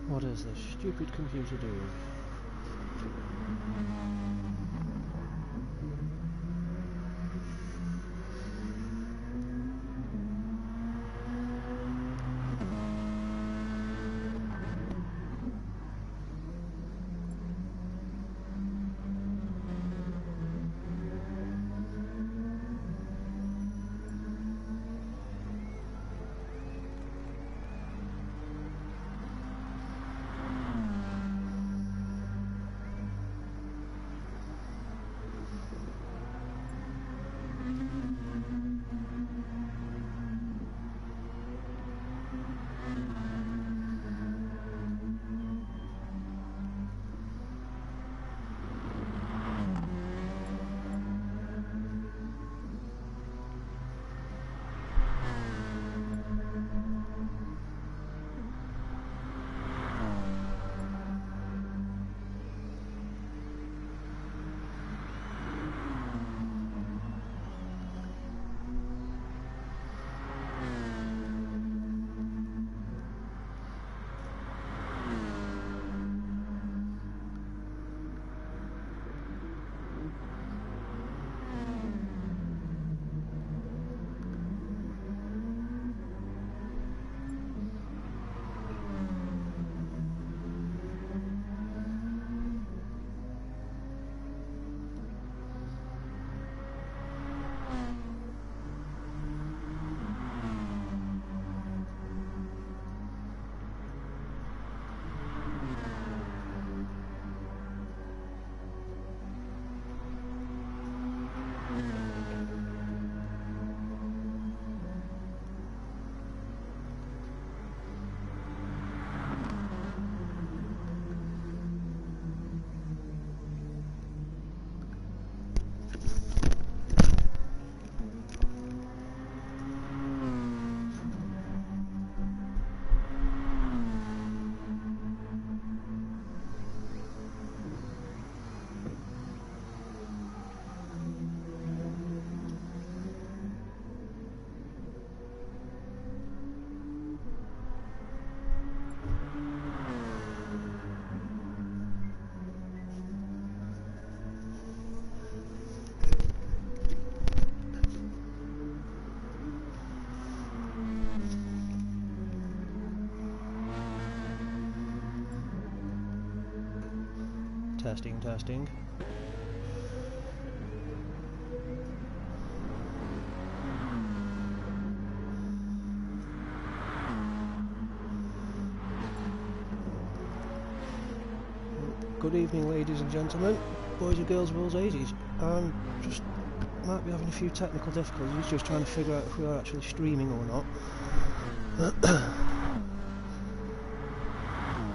What is this stupid computer doing? Testing, testing. Good evening, ladies and gentlemen, boys and girls of all ages. Just might be having a few technical difficulties, just trying to figure out if we are actually streaming or not.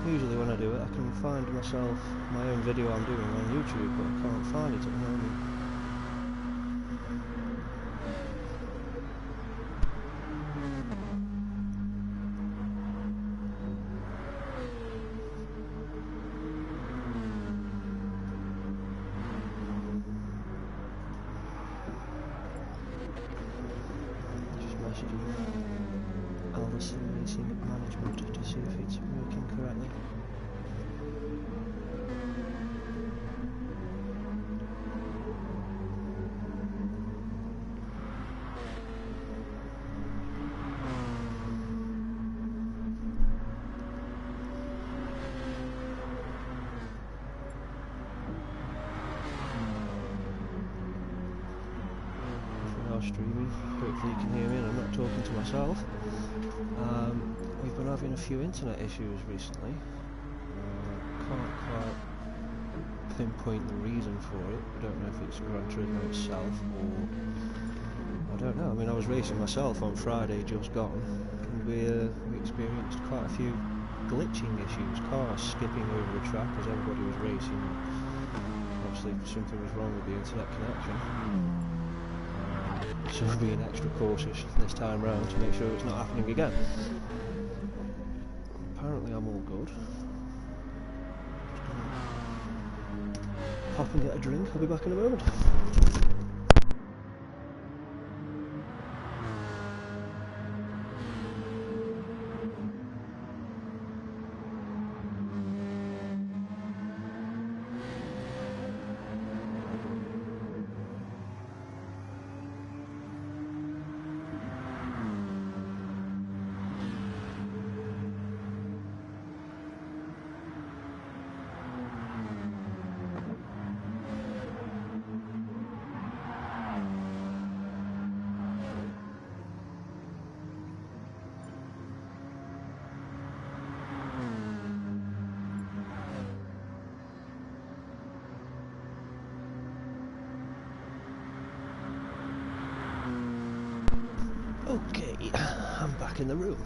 Usually when I do it, I can find myself my own video I'm doing on YouTube, but I can't find it at the moment. Just messaging Alderson Racing Management to see if it's working correctly. Streaming, hopefully you can hear me and I'm not talking to myself. We've been having a few internet issues recently. Can't quite pinpoint the reason for it. I don't know if it's Gran Turismo itself or I don't know. I mean, I was racing myself on Friday just gone and we experienced quite a few glitching issues, cars skipping over the track as everybody was racing. Obviously something was wrong with the internet connection. So we're being extra cautious this time round to make sure it's not happening again. Apparently I'm all good. Just gonna pop and get a drink, I'll be back in a moment. Okay, I'm back in the room.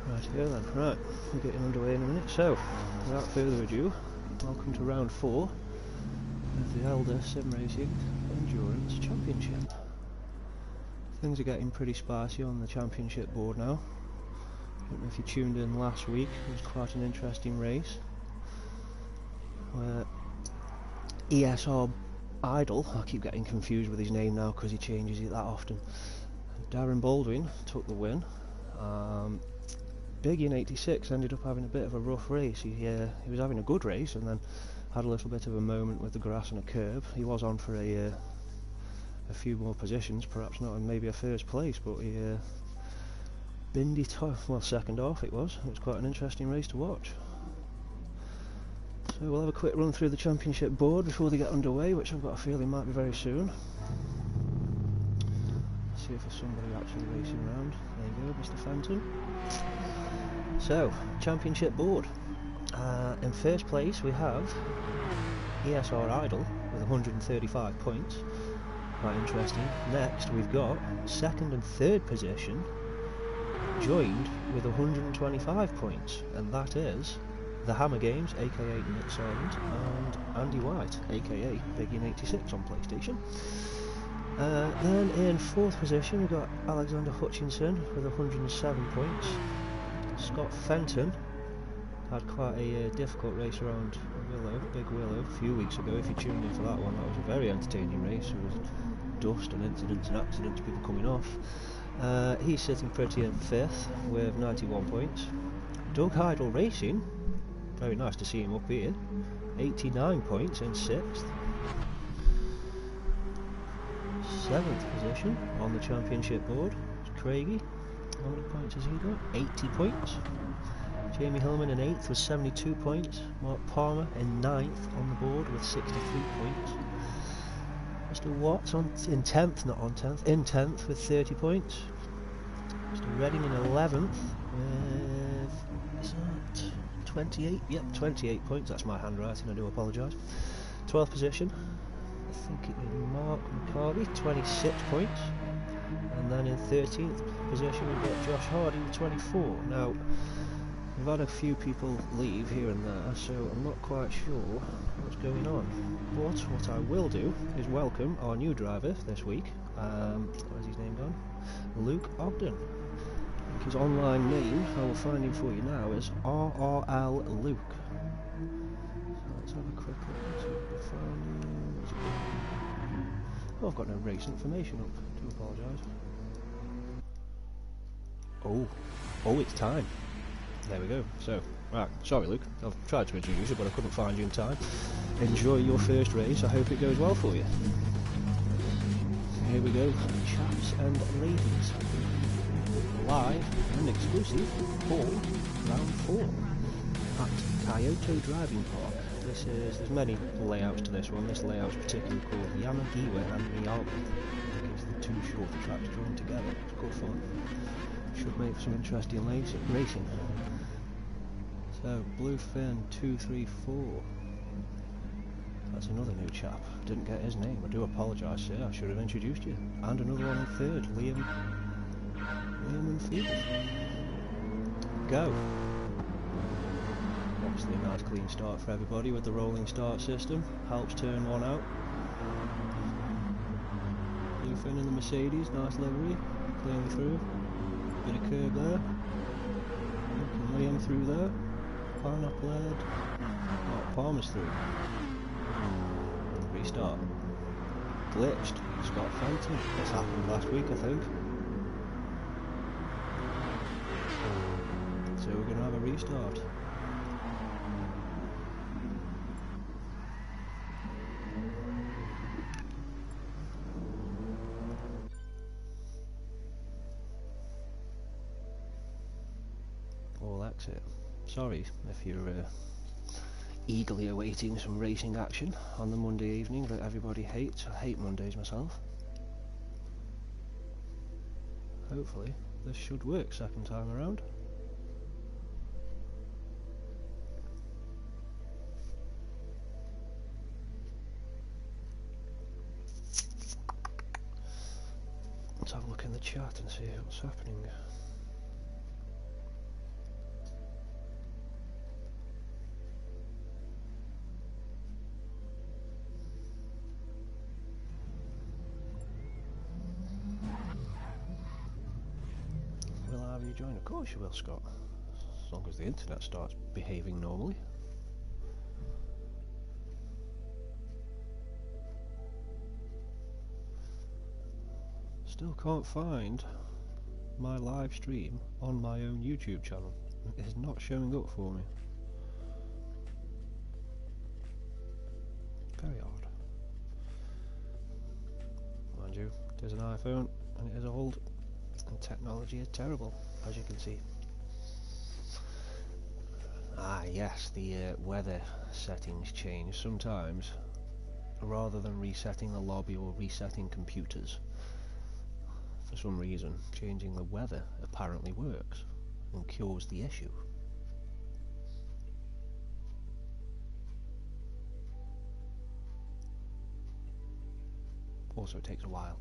Right here then, right, we're getting underway in a minute. So, without further ado, welcome to round 4 of the Elder Sim Racing Endurance Championship. Things are getting pretty spicy on the championship board now. I don't know if you tuned in last week, it was quite an interesting race where ESR Idol, I keep getting confused with his name now because he changes it that often. Darren Baldwin took the win. Biggie in 86 ended up having a bit of a rough race. He was having a good race and then had a little bit of a moment with the grass and a curb. He was on for a few more positions, perhaps not in maybe a first place, but he binned it off. Well, second off it was. It was quite an interesting race to watch. So we'll have a quick run through the championship board before they get underway, which I've got a feeling might be very soon. See if there's somebody actually racing around. There you go, Mr. Fenton. So, championship board. In first place we have ESR Idol with 135 points. Quite interesting. Next we've got second and third position joined with 125 points, and that is the Hammer Games, aka Nick Sargent, and Andy White, aka Biggie in 86 on PlayStation. Then in fourth position we've got Alexander Hutchinson with 107 points. Scott Fenton had quite a difficult race around Willow, Big Willow, a few weeks ago. If you tuned in for that one, that was a very entertaining race. There was dust and incidents and accidents, people coming off. He's sitting pretty in fifth with 91 points. Doug Heidel Racing, very nice to see him up here, 89 points in sixth. Seventh position on the championship board is Craigie. How many points has he got? 80 points. Jamie Hillman in 8th with 72 points. Mark Palmer in 9th on the board with 63 points. Mr. Watts in 10th, not on 10th, in 10th with 30 points. Mr. Redding in 11th with, is that 28? Yep, 28 points. That's my handwriting, I do apologise. 12th position, I think it was Mark McCarty, 26 points. And then in 13th position we've got Josh Hardy with 24. Now, we've had a few people leave here and there, so I'm not quite sure what's going on. But what I will do is welcome our new driver this week. Where's his name gone? Luke Ogden. I think his online name, I will find him for you now, is RRL Luke. So let's have a quick look. See if we can find him. Oh, I've got no race information up. I do apologise. Oh, it's time. There we go. So, right, sorry Luke, I've tried to introduce you but I couldn't find you in time. Enjoy your first race, I hope it goes well for you. Here we go, chaps and ladies. Live and exclusive for round 4 at Kyoto Driving Park. There's many layouts to this one. This layout's particularly called Yamagiwa and Miyabi. I think it's the two short tracks joined together. It's good fun. Should make for some interesting racing. So, Bluefin 234. That's another new chap. Didn't get his name. I do apologise, sir. I should have introduced you. And another one in third, Liam and Field. Go. Obviously a nice clean start for everybody with the rolling start system. Helps turn one out. Finn in the Mercedes, nice livery, clearly through. Bit of curb there. Liam through there. Pineapple head. Oh, Palmer's through. Restart. Glitched. Scott Fenton. This happened last week, I think. So we're going to have a restart. All exit. Sorry if you're eagerly awaiting some racing action on the Monday evening that everybody hates. I hate Mondays myself. Hopefully this should work second time around. Let's have a look in the chat and see what's happening. Join? Of course you will, Scott. As long as the internet starts behaving normally. Still can't find my live stream on my own YouTube channel. It is not showing up for me. Very odd. Mind you, it is an iPhone and it is old, and technology is terrible, as you can see. Ah yes, the weather settings change sometimes. Rather than resetting the lobby or resetting computers, for some reason changing the weather apparently works and cures the issue. Also it takes a while.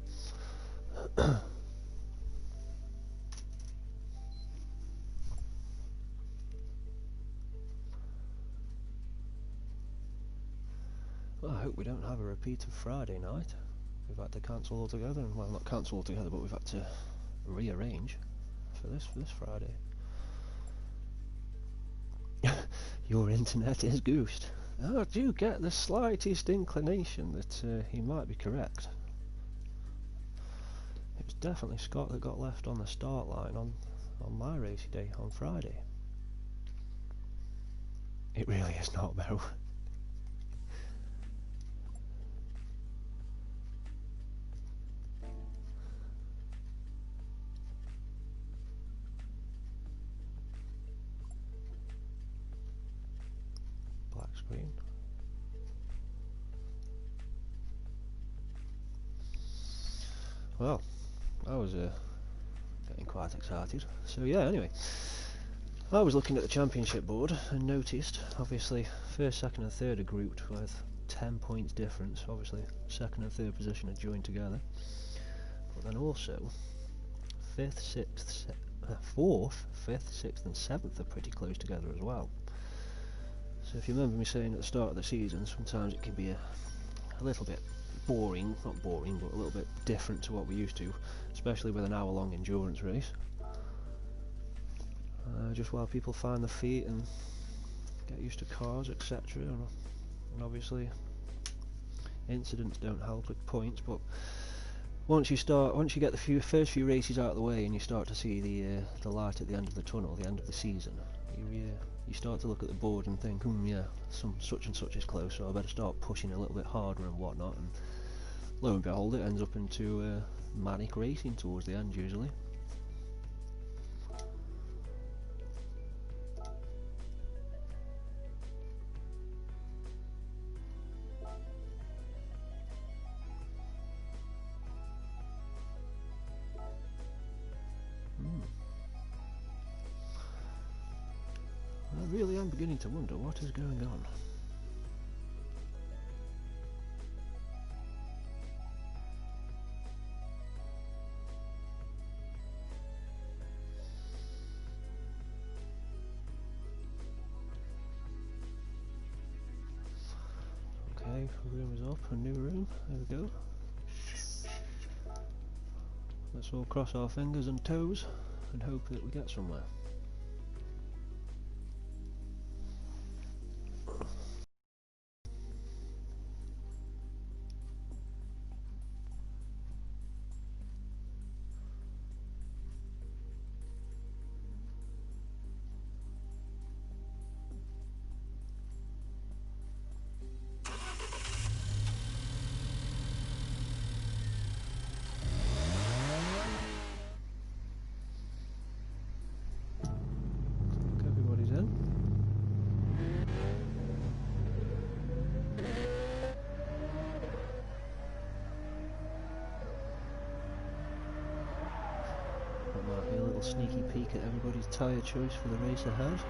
Well, I hope we don't have a repeat of Friday night. We've had to cancel altogether, and well, not cancel altogether, but we've had to rearrange for this Friday. Your internet is goosed. I do get the slightest inclination that he might be correct. It was definitely Scott that got left on the start line on my race day on Friday. It really is not, though. Screen. Well, I was getting quite excited. So yeah, anyway, I was looking at the championship board and noticed, obviously, first, second and third are grouped with 10 points difference. Obviously, second and third position are joined together. But then also, fourth, fifth, sixth and seventh are pretty close together as well. So if you remember me saying at the start of the season, sometimes it can be a little bit boring, not boring, but a little bit different to what we're used to, especially with an hour-long endurance race. Just while people find their feet and get used to cars, etc. And obviously, incidents don't help with points. But once you get the first few races out of the way, and you start to see the light at the end of the tunnel, the end of the season, you start to look at the board and think, yeah, such and such is close, so I better start pushing a little bit harder and whatnot. And lo and behold, it ends up into manic racing towards the end usually. I really am beginning to wonder what is going on. room is up, a new room, there we go. Let's all cross our fingers and toes and hope that we get somewhere. Everybody's in. That might be a little sneaky peek at everybody's tyre choice for the race ahead.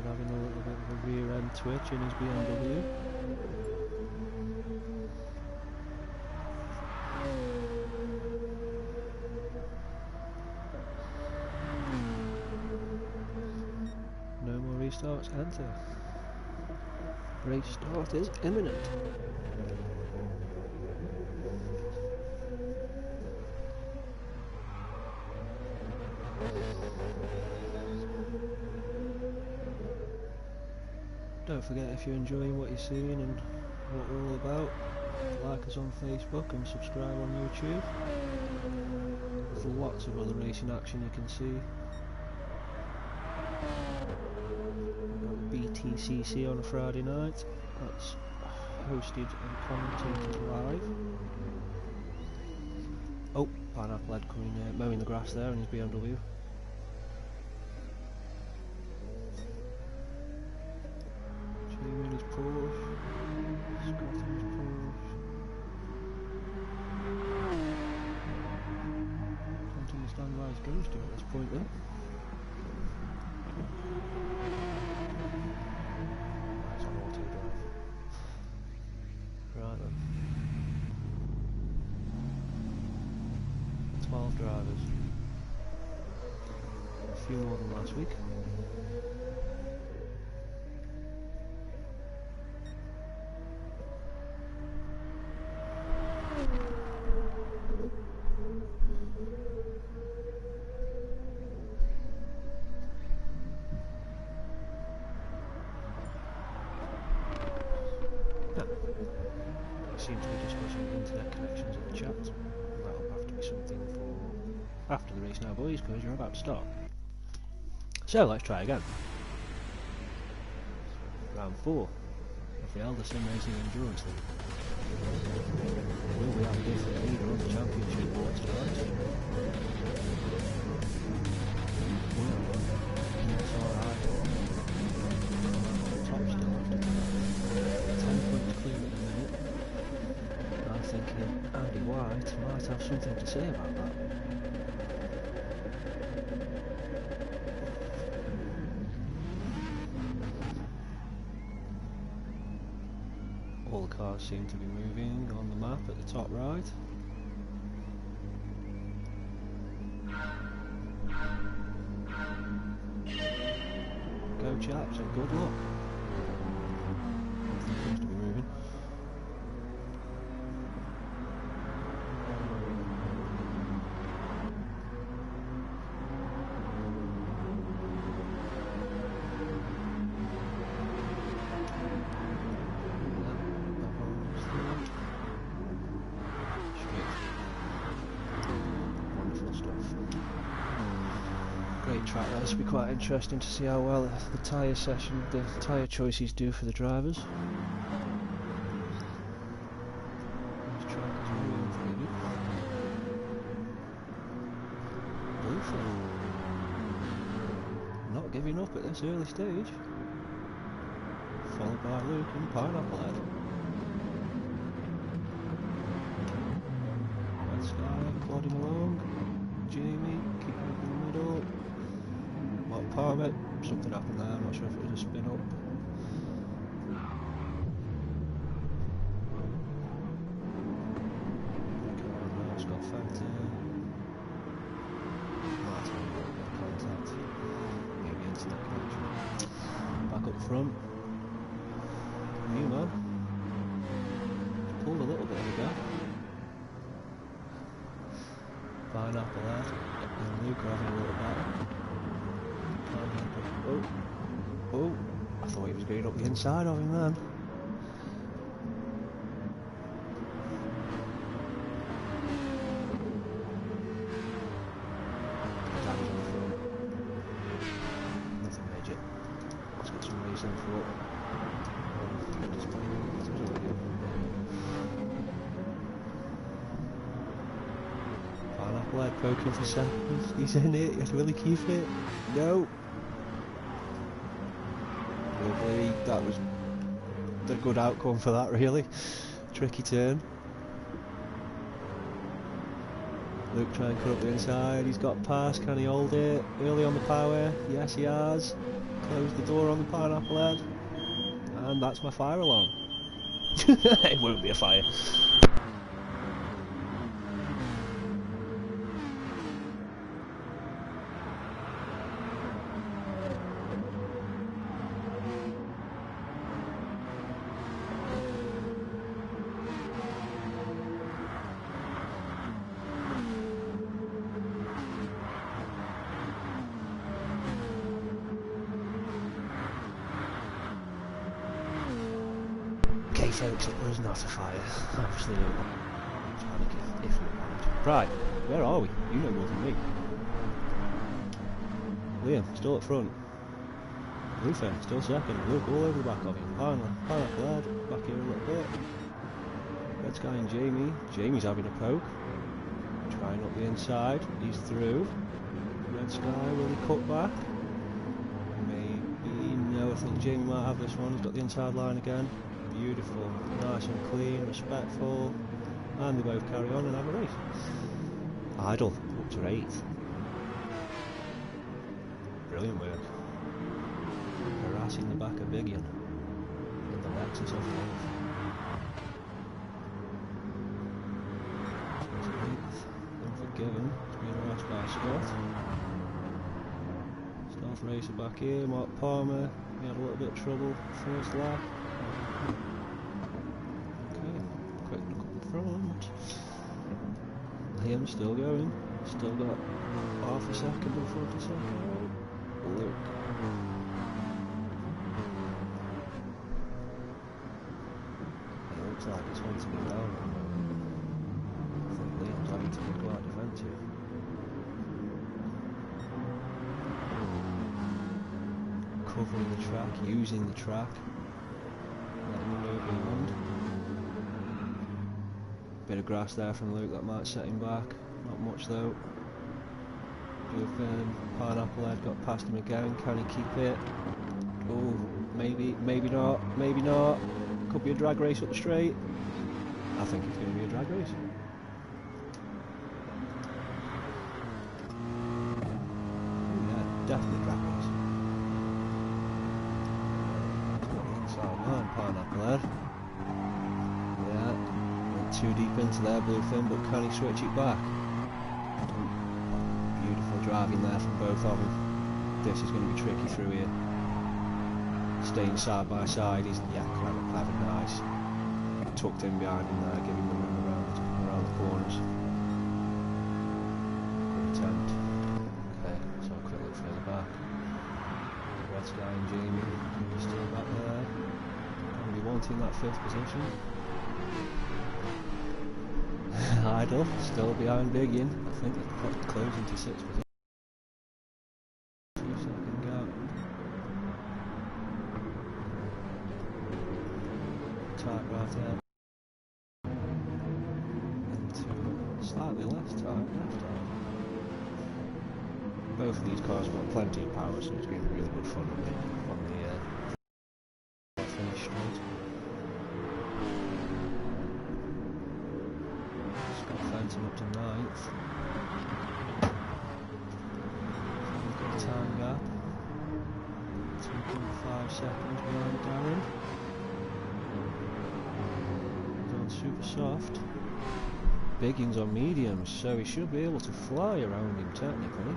Having a little bit of a rear end twitch in his BMW. No more restarts, enter. Race start is imminent. Don't forget, if you're enjoying what you're seeing and what we're all about, like us on Facebook and subscribe on YouTube. There's lots of other racing action you can see. We've got BTCC on a Friday night. That's hosted and commentated live. Oh, Pineapple Head coming mowing the grass there in his BMW. Jamie in his Porsche. Scott in his Porsche. Don't understand why his goes to at this point then. That's on auto drive. Right then. 12 drivers. A few more than last week. Seems to be discussing internet connections in the chat. That'll have to be something for after the race now, boys, because you're about to start. So let's try again. Round 4 of the Elder Sim Racing Endurance League. Will we have a different leader on the championship boards tonight? It's alright. Top still after 10 points clear at the minute. I'm thinking Andy White might have something to say about that. All the cars seem to be moving on the map at the top right. Go chaps and good luck. Everything seems to be moving. Track. This will be quite interesting to see how well the tyre session, the tyre choices do for the drivers. This track is really good. Blue flag. Not giving up at this early stage. Followed by Luke and Pineapple Head. Red Sky plodding along. Jamie keeping up in the middle. Palmer, something happened there, I'm not sure if it was a spin up. got Phantom. Might have a little bit of contact. Maybe internet connection. Back up front. You man. Pulled a little bit of a gap. Pineapple Head and Luke are having a little battle. Oh, oh! I thought he was going up the inside of him then. Daddy's on the front. Nothing major. Let's get some racing for it. Pineapple Head poking for seconds. He's in it. Will he keep it? No. Lovely. That was a good outcome for that, really. Tricky turn. Luke trying to cut up the inside. He's got past. Can he hold it? Early on the power. Yes, he has. Close the door on the Pineapple Head. And that's my fire alarm. It won't be a fire. Okay folks, it was not a fire. Obviously no panic if we want. Right, where are we? You know more than me. Liam, still up front. Luther, still second. Look all over the back of him. Pineapple Head, back here a little bit. Red Sky and Jamie. Jamie's having a poke. Trying up the inside. He's through. Red Sky, will he cut back? Maybe. No, I think Jamie might have this one. He's got the inside line again. Beautiful, nice and clean, respectful, and they both carry on and have a race. Idle, up to 8th. Brilliant work. Harassing the back of Bigian in the Lexus of life. 8th, Unforgiven, it's been harassed by Scott. Stealth racer back here, Mark Palmer, he had a little bit of trouble first lap. Okay, quick look up front. Liam still going, still got half a second in front of second. Luke. It looks like it's going to be down. I think Liam's having to be quite defensive. Covering the track, using the track. Letting him know beyond. Bit of grass there from Luke that might set him back. Not much though. Pineapple Head got past him again. Can he keep it? Oh, maybe, maybe not, maybe not. Could be a drag race up the straight. I think it's going to be a drag race. Yeah, definitely drag race. Pineapple Head. Yeah, went too deep into their bluefin, but can he switch it back? Beautiful driving there from both of them. This is going to be tricky through here. Staying side by side, he's clever, nice. Tucked in behind him there, giving them a run around the corners. Good attempt. Okay, so a quick look further back. Red Sky and Jamie still back there. Wanting that 5th position. Idle, still behind Biggin. I think they're closing to 6th position. 2-second gap. Tight right there. Into slightly less time left time. Both of these cars have got plenty of power, so it's going to be really good fun on the finish straight. Phantom up to 9th. We've got a time gap. 2.5 seconds behind Darren. He's on super soft. Biggins on mediums, so he should be able to fly around him technically.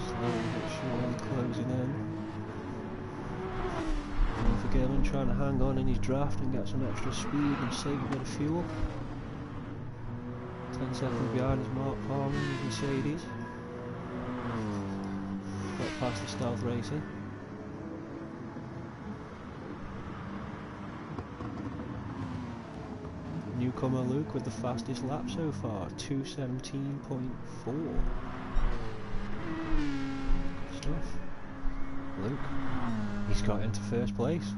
Slowly but surely closing in. Gillen trying to hang on in his draft and get some extra speed and save a bit of fuel. 10 seconds behind is Mark Palmer in his Mercedes. Got past the stealth racer. Newcomer Luke with the fastest lap so far, 2:17.4. Stuff. Luke, he's got into first place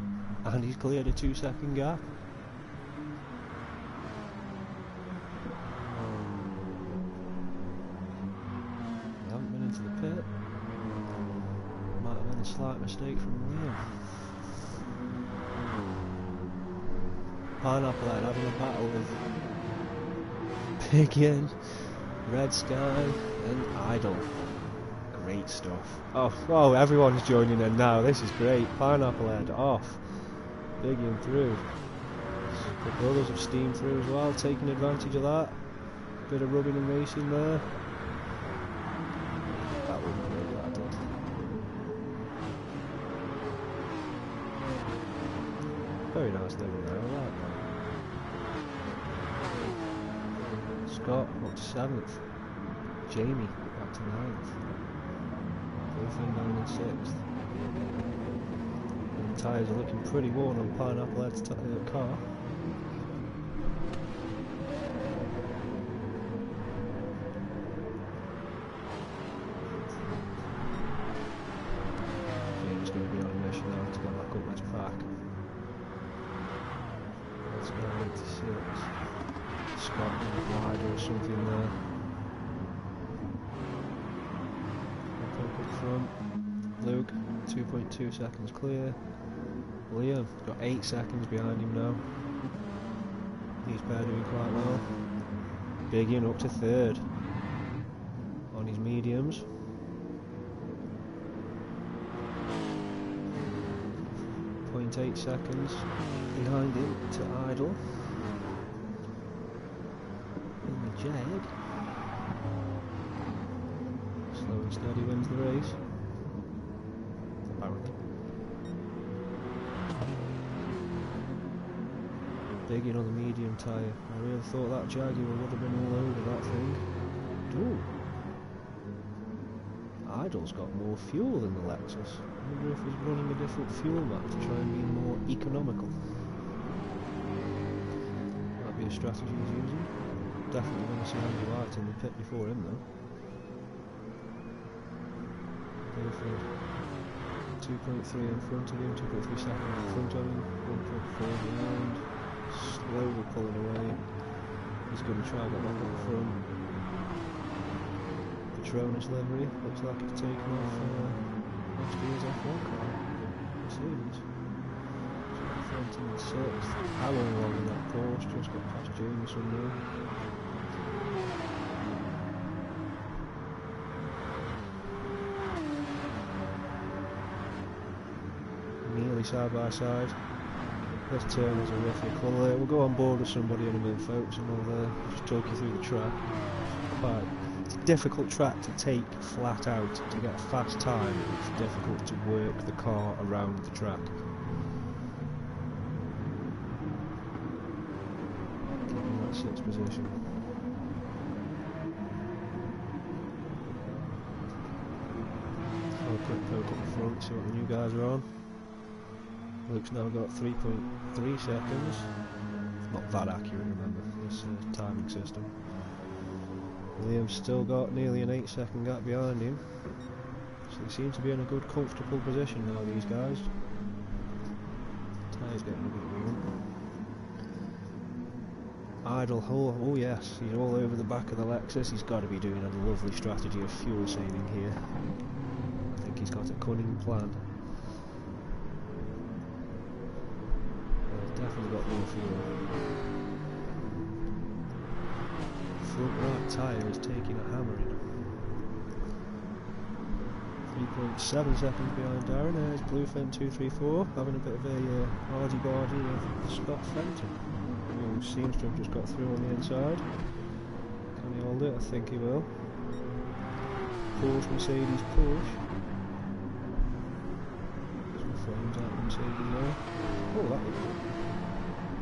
and he's cleared a 2-second gap. He hasn't been into the pit. Might have been a slight mistake from Liam. Pineapple Head having a battle with Pigeon, Red Sky and Idle. Great stuff. Oh, everyone's joining in now. This is great. Pineapple Head off. Bigging through. The brothers have steamed through as well, taking advantage of that. Bit of rubbing and racing there. That wouldn't work, that did. Very nice living there, I like that. Scott up to 7th. Jamie back to 9th. Both down in 6th. And the tyres are looking pretty worn on Pineapple Head's car. James going to be on a mission now to get back up this pack. Let's go 86. Scott wide or something there. Front. Luke, 2.2 seconds clear. Liam got 8 seconds behind him now. He's pair doing quite well. Biggin up to 3rd on his mediums. .8 seconds behind him to Idle. In the Jag. Slow and steady wins the race. Apparently. Bigging on the medium tyre. I really thought that Jaguar would have been all over that thing. Ooh. Idle's got more fuel than the Lexus. I wonder if he's running a different fuel map to try and be more economical. Might be a strategy he's using. Definitely going to see Andy White in the pit before him though. 2.3 in front of him, 2.3 seconds in front of him, 1.4 behind, slowly pulling away. He's going to try and get back up front. Patronus livery, looks like it's taken off last year's F1 car. Mercedes. 26th. Alan along in that Porsche, just got past Jameson now. Side by side. This turn is horrific. We'll go on board with somebody in a minute, folks, and we'll just talk you through the track. It's a difficult track to take flat out to get a fast time. It's difficult to work the car around the track. Getting that 6th position. I'll quick poke up the front, see what the new guys are on. Luke's now got 3.3 seconds. Not that accurate, remember, this timing system. Liam's still got nearly an 8-second gap behind him. So they seem to be in a good, comfortable position now, these guys. Tyre's getting a bit warm. Idle, oh yes, he's all over the back of the Lexus. He's got to be doing a lovely strategy of fuel saving here. I think he's got a cunning plan. Definitely got more fuel. front right tyre is taking a hammering. 3.7 seconds behind Darren. There's Bluefin 234 having a bit of a argy-bargy with Scott Fenton, who seems to have just got through on the inside. Can he hold it? I think he will. Porsche, Mercedes, Porsche. Some frames out of Mercedes there. Oh, that looks good.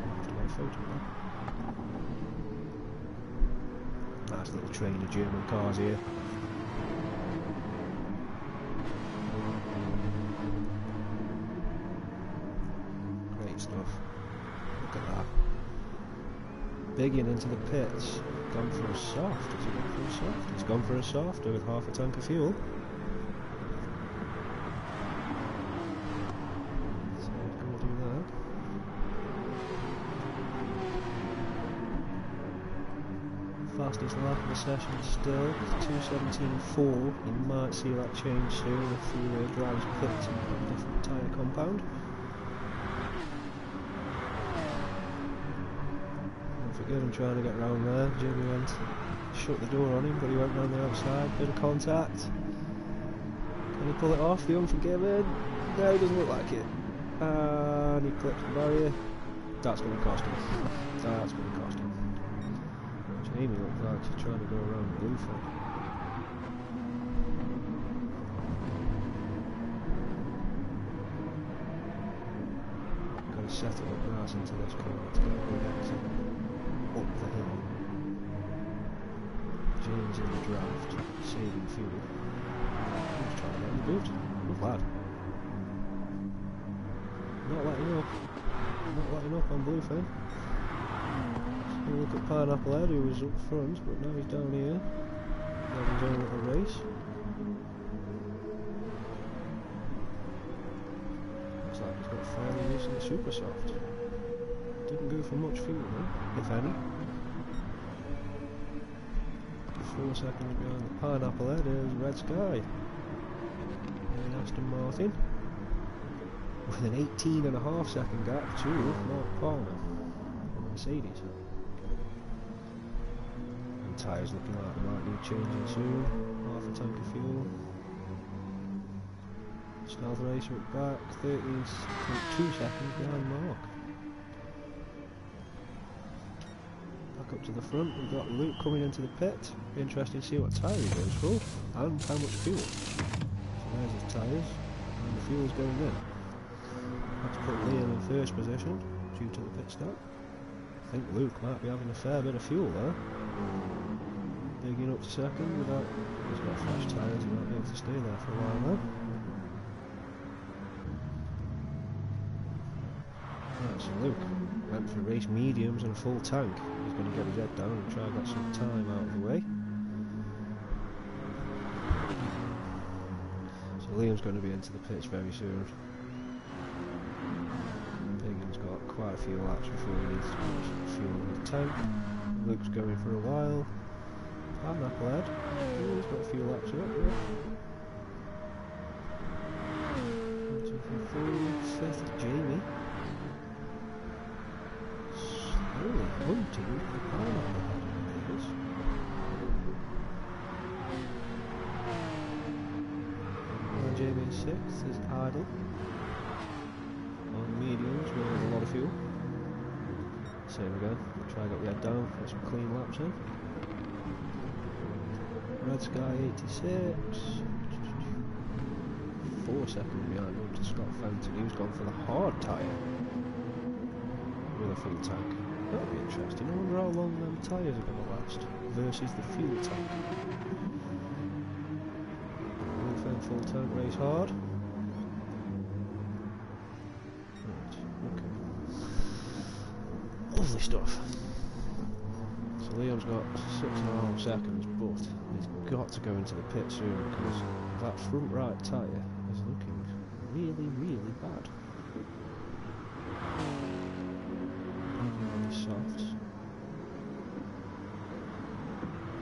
I have to get a photo of that. Nice little train of German cars here. Great stuff. Look at that. Bigging into the pits. Gone for a soft. Has he gone for a soft? He's gone for a soft with half a tank of fuel. So he's going to do that. Fastest lap of the session still 2:17.4. You might see that change soon if the drivers pit in a different tyre compound. Good and trying to get round there. Jimmy went, shut the door on him, but he went round the outside. Bit of contact. Can he pull it off? The Unforgiven? No, he doesn't look like it. And he clips the barrier. That's going to cost him. That's going to cost him. Jamie looks like he's trying to go around Bluefin. Got to settle the grass into this corner to get a good exit. Up the hill. James in the draft, saving fuel. He's trying to get in the boot. Good lad. Not letting up. Not letting up on Bluefin. So look at Pineapple Head, who was up front, but now he's down here. Having his own little race. Looks like he's got fairly recent super soft. Didn't go for much fuel though, if any. 4 seconds behind the Pineapple Head is Red Sky. And Aston Martin. With an 18.5 second gap to Mark Palmer on Mercedes. And tyres looking like they might need changing soon. Half a tank of fuel. Stealth Racer up back, 13.2 seconds behind Mark. Up to the front, we've got Luke coming into the pit. Be interesting to see what tyre he goes for and how much fuel. So there's his tyres and the fuel's going in. Have to put Liam in first position due to the pit stop. I think Luke might be having a fair bit of fuel there. Bigging up to second without, he's got fresh tyres, he might be able to stay there for a while now. Right, so Luke went for race mediums and a full tank. He's going to get his head down and try and get some time out of the way. So Liam's going to be into the pits very soon. Biggins got quite a few laps before he needs to put some fuel in the tank. Luke's going for a while. Pineapple Head. He's got a few laps up, yeah. 1, 2, 3, 4. Fifth, Jamie. Really hunting the Pineapple Head, it is. And Jamie in 6th is idle. On mediums with a lot of fuel. Same again, try and get the head down, get some clean laps in. Red Sky 86. 4 seconds behind him to Scott Fenton. He's gone for the hard tyre with a full tank. That'll be interesting. I wonder how long them tyres are going to last versus the fuel tank. Bluefin full tank race hard. Right, okay. Lovely stuff. So Liam's got 6.5 seconds, but he's got to go into the pit soon because that front right tyre is looking really, really bad. Softs.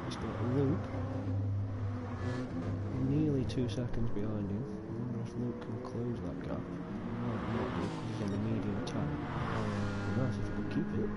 He's got Luke nearly 2 seconds behind him. I wonder if Luke can close that gap. Might not do because he's on the medium tyre. It'd be nice if he could keep it.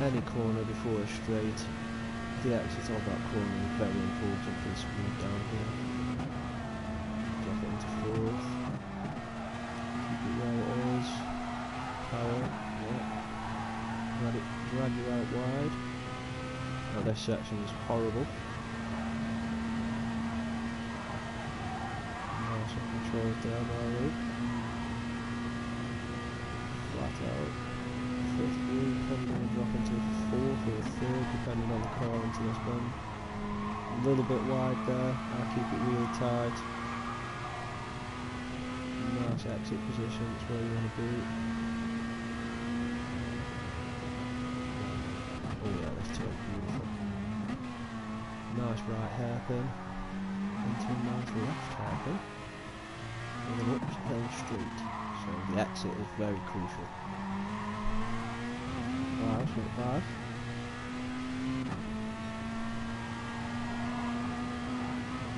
any corner before a straight. The exit of that corner is very important for the speed down here. Drop it into fourth. Keep it where it is. Power, yeah. Drag you out wide. Now this section is horrible. Nice control down early. Flat out. Fifth gear, probably going to drop into fourth or third depending on the car into this bend. A little bit wide there, I'll keep it really tight. Nice exit position, it's where you want to be. Oh yeah, this turn beautiful. Nice right hairpin. Into a nice left hairpin. And an uphill street. So the exit is very crucial. Wow, that's not bad.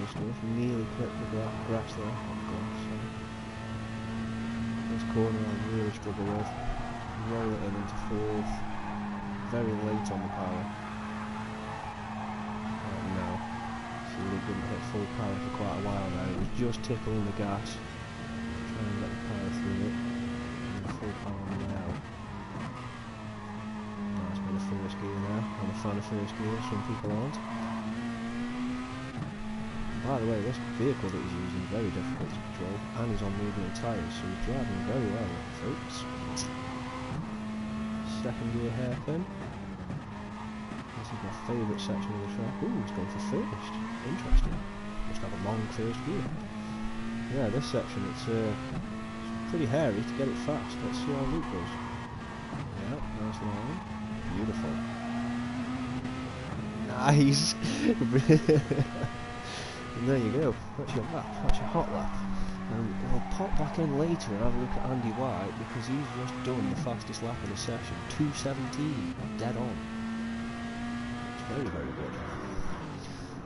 Just nearly clipped the grass there. Oh god, sorry. This corner I really struggle with. Roll it in into fourth. Very late on the power. Oh no. So Ligue didn't hit full power for quite a while there. It was just tickling the gas. Trying to get the power through it. And full power now. Nice bit of first gear there. I'm a fan of first gear, some people aren't. By the way, this vehicle that he's using is very difficult to control, and he's on medium tyres, so he's driving very well, folks. Second gear hairpin. This is my favourite section of the track. Ooh, he's going for first. Interesting. Must have a long first gear. Yeah, this section, it's pretty hairy to get it fast. Let's see how Ligue goes. Yeah, nice line. Beautiful. Nice! And there you go, that's your lap, that's your hot lap. And we'll pop back in later and have a look at Andy White because he's just done the fastest lap of the session, 2:17, dead on. It's very, very good.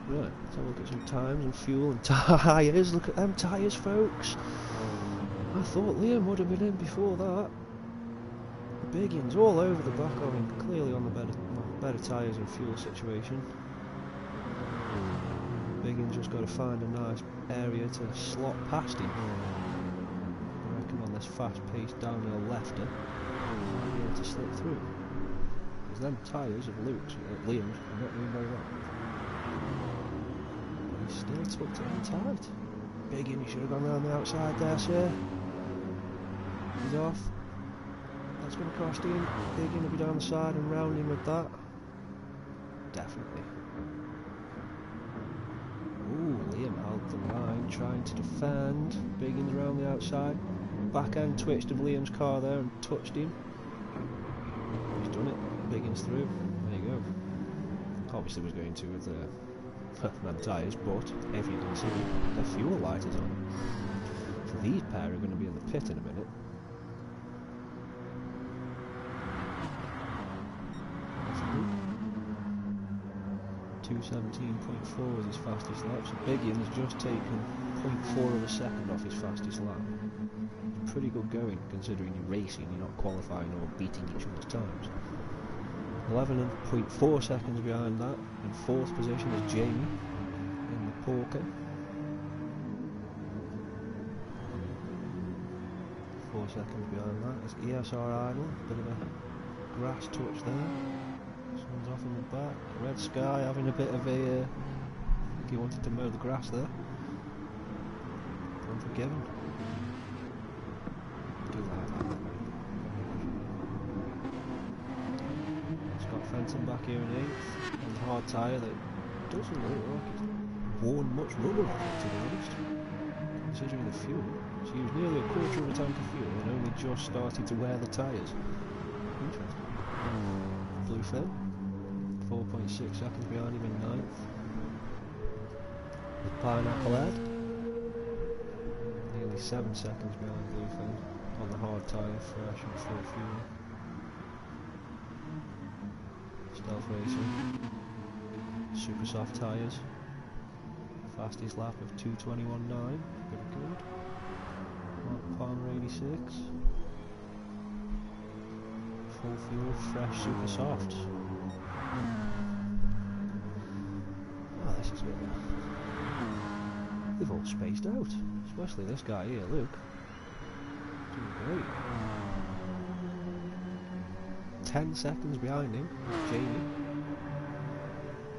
Right, let's have a look at some times and fuel and tyres. Look at them tyres, folks. I thought Liam would have been in before that. The biggins all over the back of him, clearly on the better tyres and fuel situation. Biggins just got to find a nice area to slot past him. I reckon on this fast-paced downhill lefter, he'll be able to slip through. Because them tyres of Liam's are not doing very well. But he's still tucked it in tight. Biggin, you should have gone round the outside there, sir. He's off. That's going to cost him. Biggin will be down the side and round him with that. Definitely. Ooh, Liam held the line, trying to defend. Biggins around the outside. Back end twitched of Liam's car there and touched him. He's done it. Biggins through. There you go. Obviously was going to with them tyres, but if you can see, the fuel light is on. So these pair are going to be in the pit in a minute. 2:17.4 was his fastest lap, so Biggins just taken 0.4 of a second off his fastest lap. Pretty good going, considering you're racing, you're not qualifying or beating each other's times. 11.4 seconds behind that. In fourth position is Jamie in the Porker. 4 seconds behind that is ESR idle, bit of a grass touch there. Someone's off in the back. Red Sky having a bit of a... I think he wanted to mow the grass there. Unforgiven. Do like that. Scott Fenton back here in 8th. On the hard tyre that doesn't look like it's worn much rubber off it, to be honest. Considering the fuel. It's used nearly a quarter of a tank of fuel and only just started to wear the tyres. Interesting. Blue Phil. 4.6 seconds behind him in 9th. With Pineapple Head. Nearly 7 seconds behind Bluefield on the hard tyre, fresh and full fuel. Stealth Racing. Super soft tyres. Fastest lap of 2:21.9. Very good. Mark Palmer 86. full fuel, fresh, super soft. Oh, this is good. They've all spaced out, especially this guy here, Luke. Doing great. 10 seconds behind him, Jamie.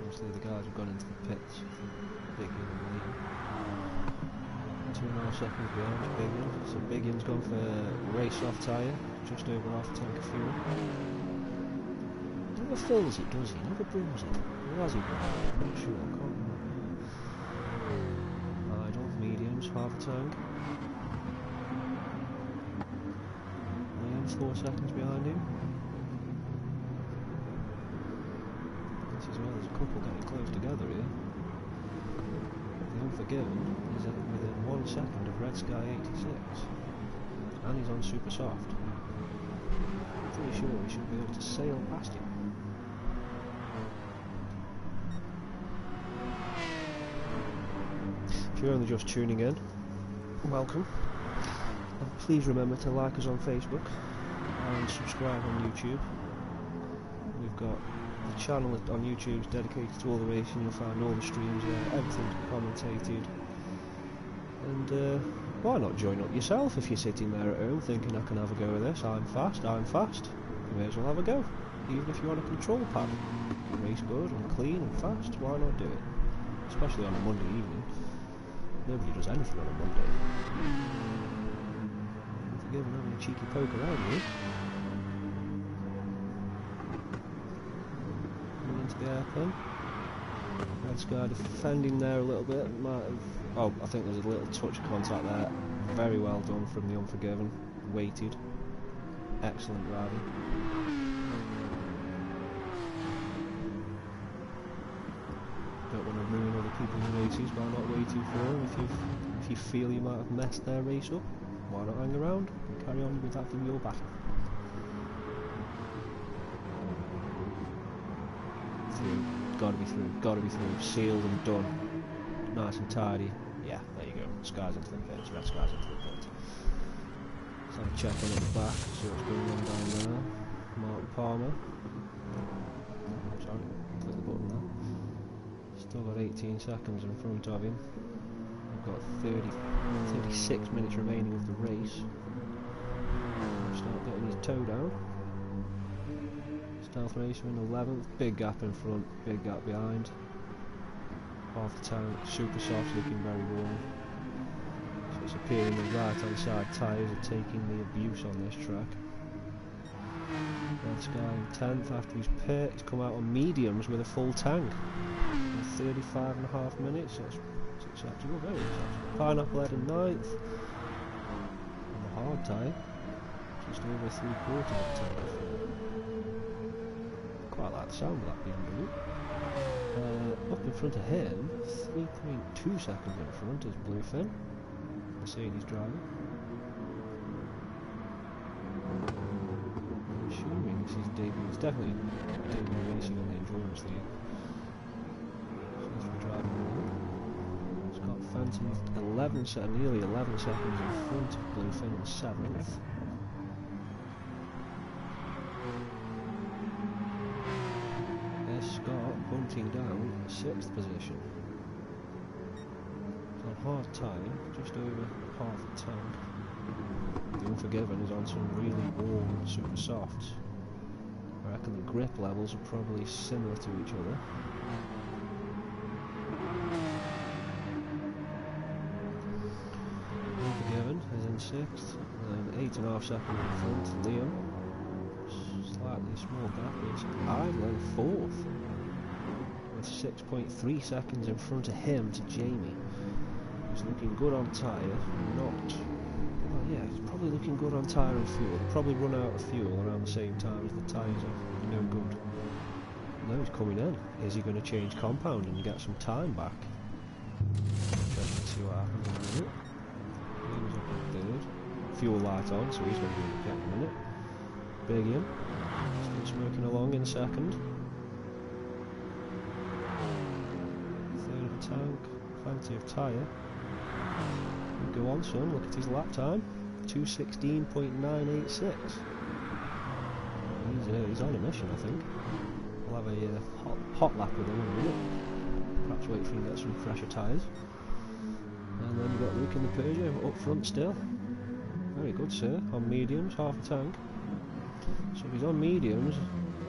Obviously the guys have gone into the pits. Big Ian and Liam. 2.5 seconds behind Big Ian. So Big Ian's gone for race off tyre, just over half a tank of fuel. Never fills it, does he? Never brings it. Or has he brought it? I'm not sure, I can't remember. Idle, mediums, half a tank. Liam 4 seconds behind him. As well, there's a couple getting close together here. The Unforgiven is within 1 second of Red Sky 86, and he's on super soft. Pretty sure we should be able to sail past him. If you're only just tuning in, welcome. And please remember to like us on Facebook and subscribe on YouTube. We've got the channel on YouTube is dedicated to all the racing. You'll find all the streams there, everything's commentated. And why not join up yourself if you're sitting there at home thinking I can have a go at this, I'm fast. You may as well have a go, even if you want a control pad. Race good and clean and fast, why not do it? Especially on a Monday evening. Nobody does anything on a Monday. Forgive me having a cheeky poke around here. Into the airplane. Red Sky defending there a little bit. Might have, oh, I think there's a little touch of contact there. Very well done from the Unforgiven. Weighted. Excellent driving. Don't want to ruin other people's races by not waiting for them. If you feel you might have messed their race up, why not hang around and carry on with that in your battle? Gotta be through, sealed and done, nice and tidy. Yeah, there you go, Sky's into the pits, Red Sky's into the pits. So I'm checking at the back, see what's going on down there. Martin Palmer, sorry, click the button there. Still got 18 seconds in front of him. We've got 36 minutes remaining of the race. Start getting his toe down. Stealth Racer in 11th, big gap in front, big gap behind. Half the tank, super soft, looking very warm. So it's appearing the right hand side tyres are taking the abuse on this track. Red Sky in 10th after his pit, he's come out on mediums with a full tank. In 35.5 minutes, that's acceptable, very acceptable. Pineapple Head in 9th. On the hard tyre, just over 3/4 of the tank. Quite like the sound of that BMW. Up in front of him, 3.2 seconds in front is Bluefin. Mercedes driver. I'm assuming this is debut. It's definitely debut racing on the Endurance League. So that's for driving along. It's got Phantom 11 nearly 11 seconds in front of Bluefin in 7th. Scott bunting down 6th position. It's on hard tyre, just over half a tank. The Unforgiven is on some really warm super softs. I reckon the grip levels are probably similar to each other. Unforgiven is in 6th, and 8.5 seconds in front. Liam, slightly small gap, I'm then 4th. With 6.3 seconds in front of him to Jamie. He's looking good on tyre, well yeah, he's probably looking good on tyre and fuel. He'll probably run out of fuel around the same time as the tyres are no good. Now he's coming in. Is he going to change compound and get some time back? Interesting to see what happens in a minute. Liam's up in 3rd. Fuel light on, so he's going to be getting a minute. Big Ian, still smoking along in 2nd. Tank, plenty of tyre. Go on, son, look at his lap time, 2:16.986. He's on a mission, I think. We'll have a hot lap with him in a minute. Perhaps wait for him to get some fresher tyres. And then you've got Luke in the Peugeot up front still. Very good, sir. On mediums, half a tank. So if he's on mediums,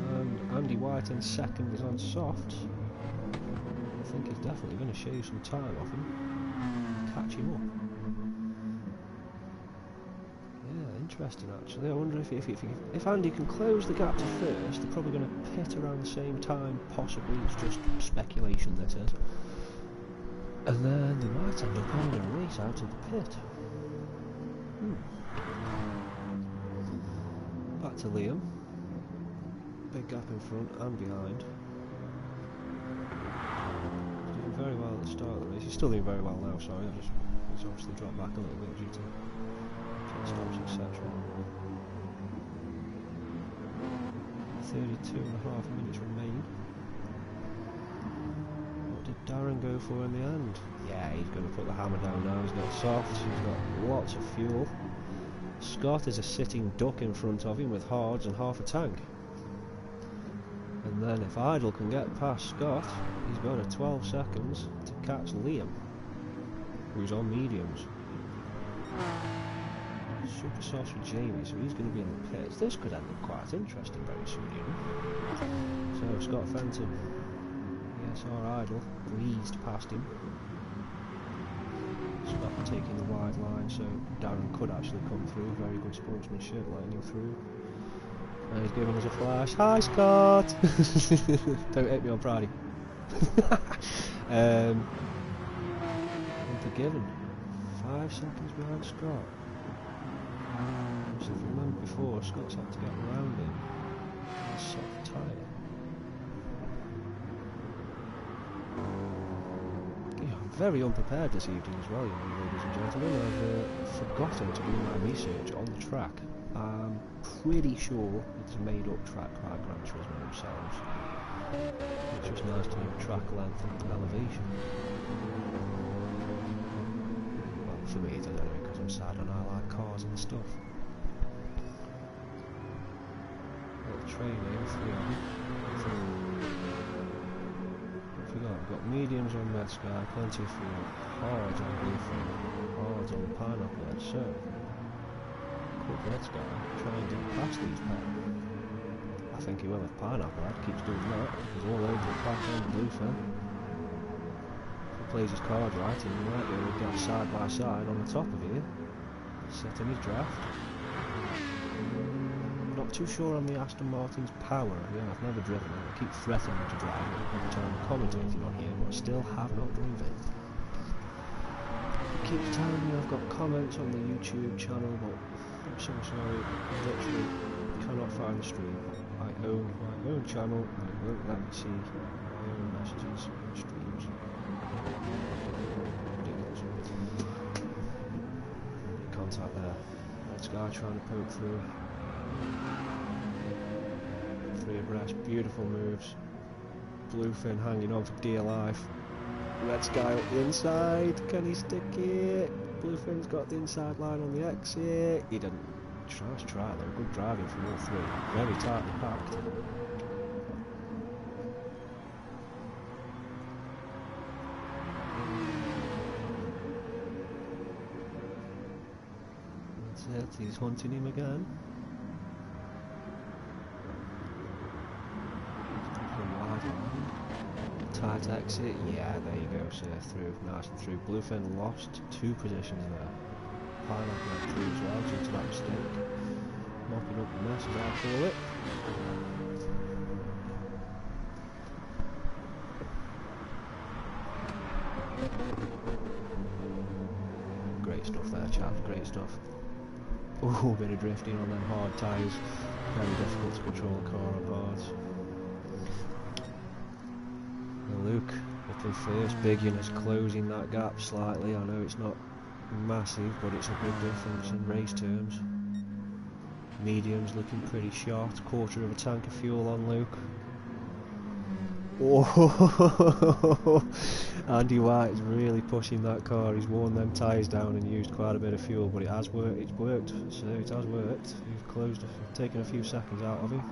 and Andy White in second is on softs, I think he's definitely going to shave some time off him. Catch him up. Yeah, interesting actually. I wonder if Andy can close the gap to first, they're probably going to pit around the same time, possibly. It's just speculation, this is. And then they might end up having a race out of the pit. Back to Liam. Big gap in front and behind. He's doing very well at the start of the race. He's still doing very well now, sorry. He's obviously dropped back a little bit due to pit stops, etc. 32.5 minutes remain. What did Darren go for in the end? Yeah, he's going to put the hammer down now. He's got softs, he's got lots of fuel. Scott is a sitting duck in front of him with hards and half a tank. And then if Idle can get past Scott, he's got a 12 seconds to catch Liam, who's on mediums. Super sauce for Jamie, so he's going to be in the pits. This could end up quite interesting very soon, you know. So Scott Fenton, ESR Idle, breezed past him. Scott taking the wide line, so Darren could actually come through. Very good sportsmanship, letting him through. And he's giving us a flash. Hi, Scott! Don't hit me on Friday. Unforgiven. 5 seconds behind Scott. So if you remember before, Scott's had to get around him on a soft tyre. Very unprepared this evening as well, you know, ladies and gentlemen. I've forgotten to do my research on the track. I'm pretty sure it's a made-up track by Gran Turismo themselves. It's just nice to know track length and elevation. Well, for me it is anyway, because I'm sad and I like cars and stuff. Little training, 3 of them. We've got mediums on Red Sky, plenty of fuel, hards on Bluefin, hards on Pineapple Head, so could Red Sky try and get past these pair? I think he will if Pineapple Head keeps doing that. He's all over the back end of Bluefin. If he plays his cards right, he might be able to get side by side on the top of here, setting his draft. Not too sure on the Aston Martin's power. Again, I've never driven it. I keep threatening to drive it every time I'm commentating on here, but I still have not driven it. It keeps telling me I've got comments on the YouTube channel, but I'm so sorry. I literally cannot find the stream. I own my own channel, and it won't let me see my own messages and streams. Ridiculous. Contact there. Red Sky trying to poke through. 3 abreast, beautiful moves. Bluefin hanging on for dear life. Red Sky up the inside, can he stick it? Bluefin's got the inside line on the exit. He didn't. Nice try though, good driving from all 3. Very tightly packed. That's it, he's hunting him again. Tight exit, yeah, there you go, so through, nice and through. Bluefin lost 2 positions there. Pineapple went through as well due to that mistake. Mopping up the mess, as I call it. Great stuff there, chaps, great stuff. Oh, a bit of drifting on them hard tyres. Very difficult to control a car on hards. Luke up in first, big units closing that gap slightly. I know it's not massive, but it's a big difference in race terms. Mediums looking pretty short, 1/4 of a tank of fuel on Luke. Oh, Andy White's really pushing that car. He's worn them tyres down and used quite a bit of fuel, but it has worked. It's worked. So it has worked. You've taken a few seconds out of him.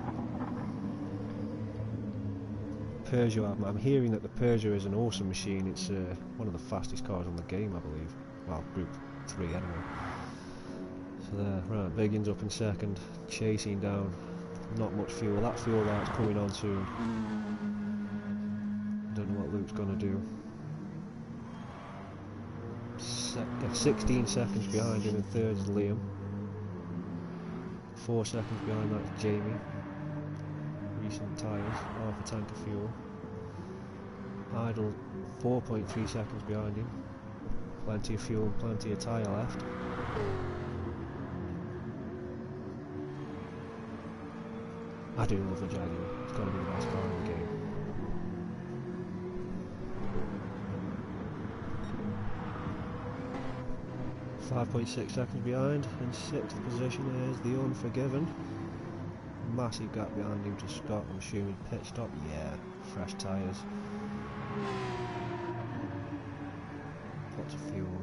Peugeot. I'm hearing that the Peugeot is an awesome machine. It's one of the fastest cars on the game, I believe. Well, Group 3 anyway. So there, right. Biggins up in second, chasing down. Not much fuel. That fuel light's coming on soon. Don't know what Luke's gonna do. 16 seconds behind him in third is Liam. 4 seconds behind that is Jamie. Recent tyres, half a tank of fuel. Idle 4.3 seconds behind him. Plenty of fuel, plenty of tyre left. I do love the Jaguar. It's got to be the best car in the game. .6 seconds behind. In 6th position is the Unforgiven. Massive gap behind him to Scott. I'm assuming pit stop. Yeah, fresh tyres. Lots of fuel.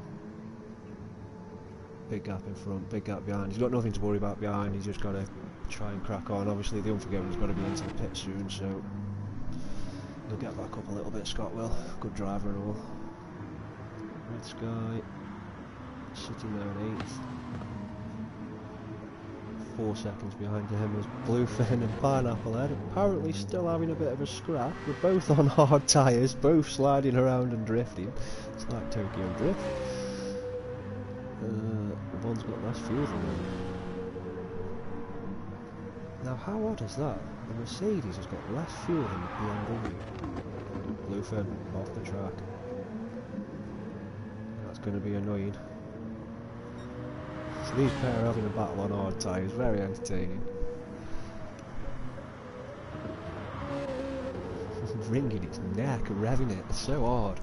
Big gap in front, big gap behind. He's got nothing to worry about behind. He's just got to try and crack on. Obviously, the Unforgiven's got to be into the pit soon, so he'll get back up a little bit. Scott will. Good driver and all. Red Sky sitting there in 8th. 4 seconds behind him is Bluefin and Pineapple Head, apparently still having a bit of a scrap. They're both on hard tyres, both sliding around and drifting. It's like Tokyo Drift. One's got less fuel than them. Now how odd is that? The Mercedes has got less fuel than the BMW. Bluefin off the track. That's going to be annoying. So these pair are having a battle on hard tyres, very entertaining. Wringing its neck, revving it, it's so hard.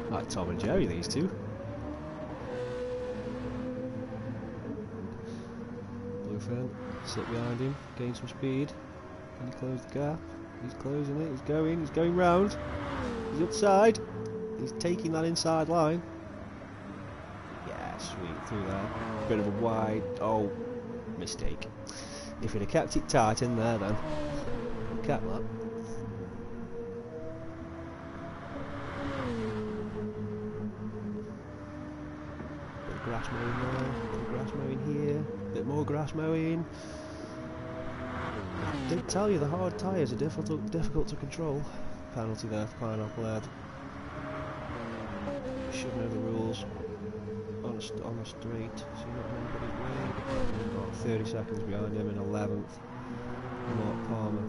Like Tom and Jerry, these two. Bluefin, sit behind him, gain some speed. Can he close the gap? He's closing it, he's going round. He's upside. He's taking that inside line. Yeah, sweet, through there. Bit of a wide, oh, mistake. If he'd have kept it tight in there then, kept that. Bit of grass mowing there, bit of grass mowing here, bit more grass mowing. I did tell you the hard tyres are difficult to control. Penalty there for Pineapple Head. Should know the rules on a straight, so you're not in anybody's way. Got 30 seconds behind him in 11th. Mark Palmer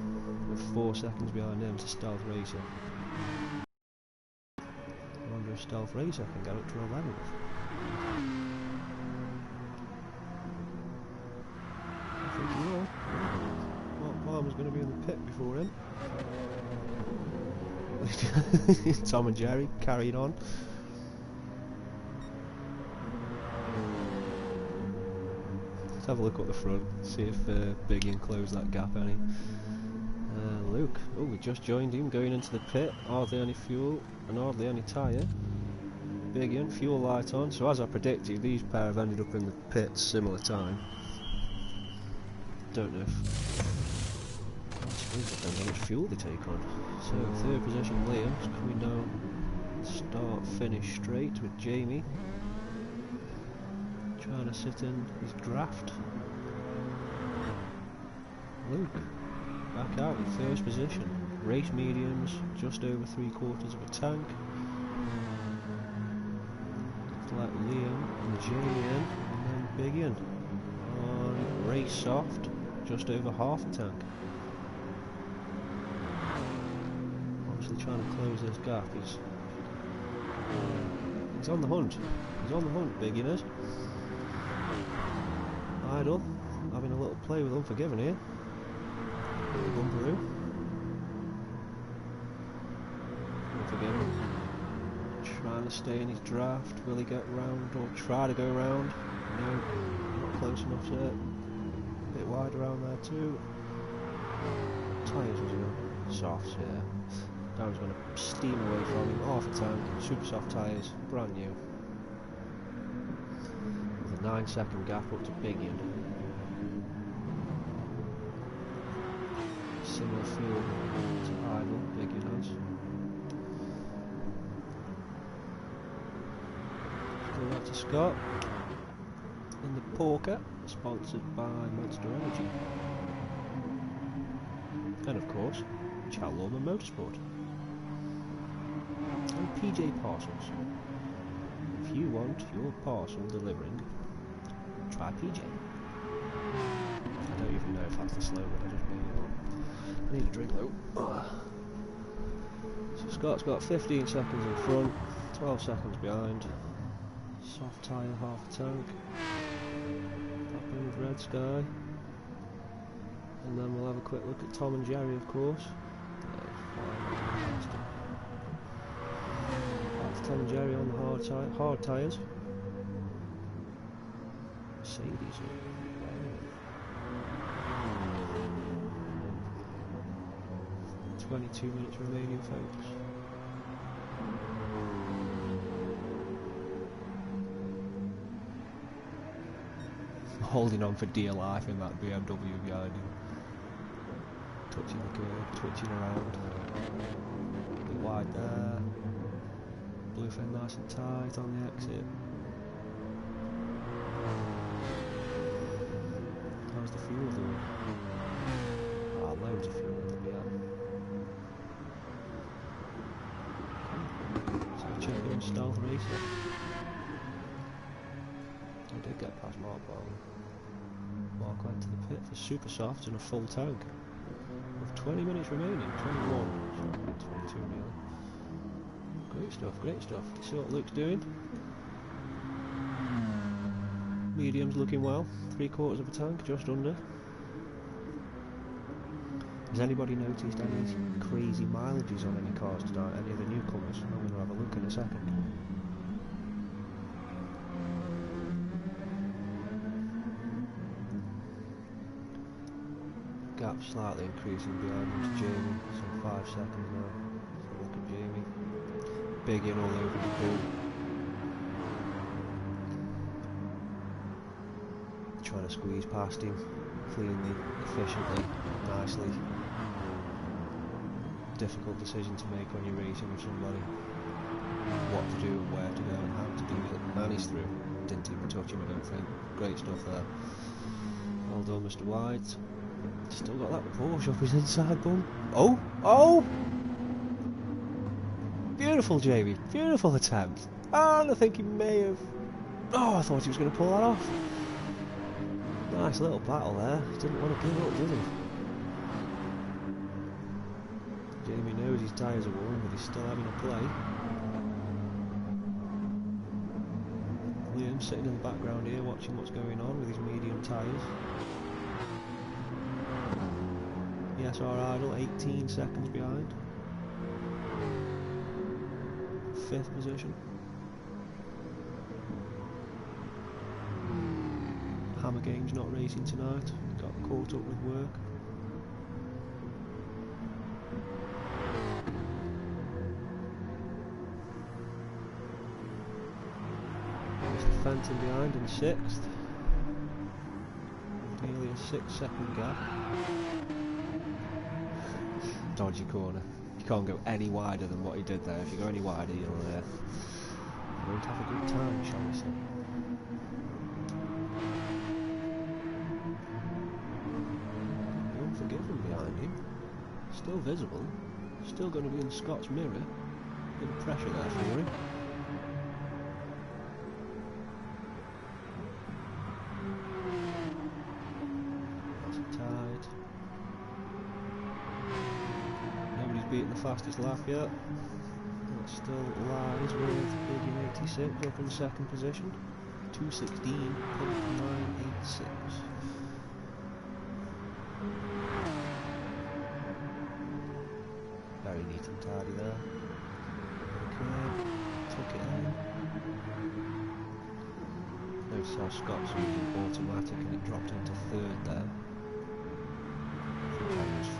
with 4 seconds behind him to Stealth Racer. I wonder if Stealth Racer can get up to 11th. I think he will. Mark Palmer's going to be in the pit before him. Tom and Jerry carrying on. Let's have a look at the front, see if Big Ian closed that gap any. Luke, oh, we just joined him going into the pit. Hardly any fuel and hardly any tyre. Big Ian, fuel light on. So as I predicted, these pair have ended up in the pit similar time. Don't know if... I suppose it depends how much fuel they take on. So third position Liam's coming down start finish straight with Jamie. Trying to sit in his draft. Luke back out in first position. Race mediums, just over 3/4 of a tank. Let Liam and Jamie in, and then Big in. On race soft, just over half a tank. Obviously trying to close this gap. He's on the hunt. He's on the hunt, Big in is. Idle, having a little play with Unforgiven here. Bumperoo. Unforgiven. Trying to stay in his draft. Will he get round or try to go round? No, not close enough to it. bit wide around there too. Tyres was on. Softs, yeah. Darren's going to steam away from him, half a tank, super soft tyres, brand new. With a 9-second gap up to Biggin. Similar fuel to Idle, Biggin has. Go back to Scott. In the Porker, sponsored by Monster Energy. And of course, Chalorma Motorsport. And PJ Parcels. If you want your parcel delivering, try PJ. I don't even know if that's the slogan, I just made it up. I need a drink though. So Scott's got 15 seconds in front, 12 seconds behind. Soft tyre, half a tank. Up in with Red Sky. And then we'll have a quick look at Tom and Jerry, of course. That's Tom and Jerry on the hard tyres. Mercedes. 22 minutes remaining, folks. Holding on for dear life in that BMW behind him. Touching the curb, twitching around. A bit wide there. Blue fin nice and tight on the exit. How's the fuel doing? Ah, loads of fuel in the behind. So checking stealth racer. I did get past Mark Bowling. Mark went to the pit for super softs and a full tank. With 20 minutes remaining, 21, sorry, 22 really. Great stuff, great stuff. See what Luke's doing. Medium's looking well, 3/4 of a tank, just under. Has anybody noticed any crazy mileages on any cars tonight, any of the newcomers? I'm going to have a look in a second. Gap slightly increasing behind him to Jamie, some 5 seconds now. So look at Jamie. Big in all over the pool. Trying to squeeze past him, cleanly, efficiently, nicely. Difficult decision to make when you're racing with somebody. What to do and where to go and how to do it. And he's through. Didn't even touch him, I don't think. Great stuff there. Well done, Mr. White. Still got that Porsche up his inside bum. Oh! Oh! Beautiful, Jamie. Beautiful attempt. And I think he may have... Oh, I thought he was going to pull that off. Nice little battle there. Didn't want to give up, did he? Jamie knows his tyres are worn, but he's still having a play. Liam sitting in the background here, watching what's going on with his medium tyres. ESR idle, 18 seconds behind. 5th position. Hammer Game's not racing tonight, got caught up with work. Mr. Fenton behind in 6th. Nearly a 6-second gap. Dodgy corner. You can't go any wider than what he did there. If you go any wider, you won't have a good time, shall we say. The Unforgiven behind him. Still visible. Still going to be in Scott's mirror. A bit of pressure there for him. Nice and tight. Beating the fastest lap yet. It still lies with Big in 86 up in 2nd position. 2:16.986. Very neat and tidy there. Okay, took it in. Notice how Scott's using automatic and it dropped into 3rd there.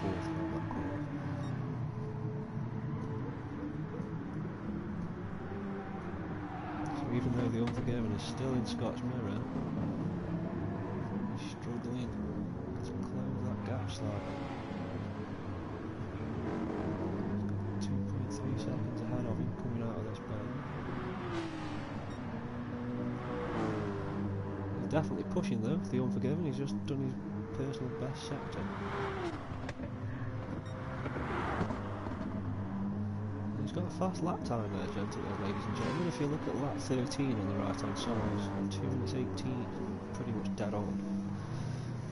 fourth on that corner. So even though the Unforgiven is still in Scott's mirror, he's struggling to close that gap slightly. 2.3 seconds ahead of him coming out of this bend. He's definitely pushing though, the Unforgiven. He's just done his personal best sector. He's got a fast lap time there, ladies and gentlemen. If you look at lap 13 on the right hand side, 2 minutes 18, pretty much dead on.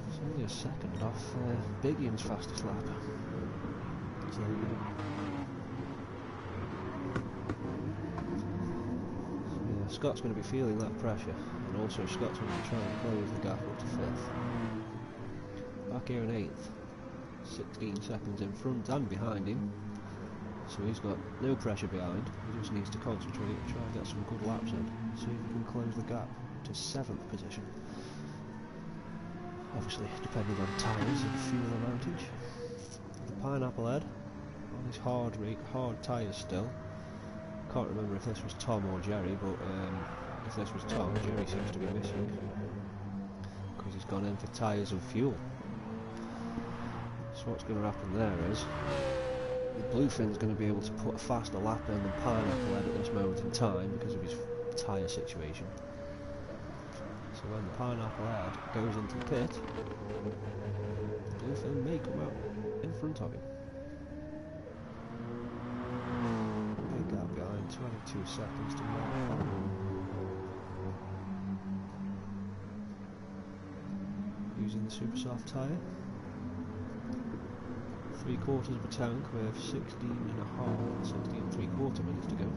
It's only a second off Big Ian's fastest lap. So yeah, Scott's going to be feeling that pressure, and also Scott's going to be trying to close the gap up to 5th. Back here in 8th, 16 seconds in front and behind him, so he's got no pressure behind. He just needs to concentrate and try and get some good laps in, see if he can close the gap to 7th position. Obviously depending on tyres and fuel advantage. The Pineapple Head on his hard tyres still. Can't remember if this was Tom or Jerry, but if this was Tom, Jerry seems to be missing because he's gone in for tyres and fuel. So what's going to happen there is the Bluefin's going to be able to put a faster lap in than Pineapple Head at this moment in time because of his tyre situation. So when the Pineapple Head goes into the pit, the Bluefin may come out in front of him. Big gap behind, 22 seconds to go. Using the super soft tyre. 3/4 of a tank with 16 and 3/4 minutes to go.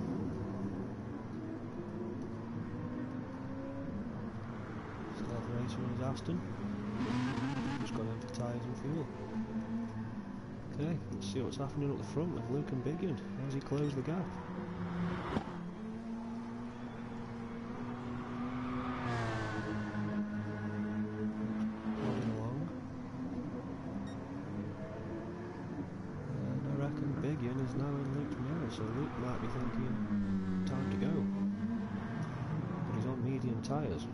Still have the racer in his Aston. Just gone in for tyres and fuel. Okay, let's see what's happening at the front with Luke and Big Ian. How's he closed the gap? So Luke might be thinking, time to go. But he's on medium tyres.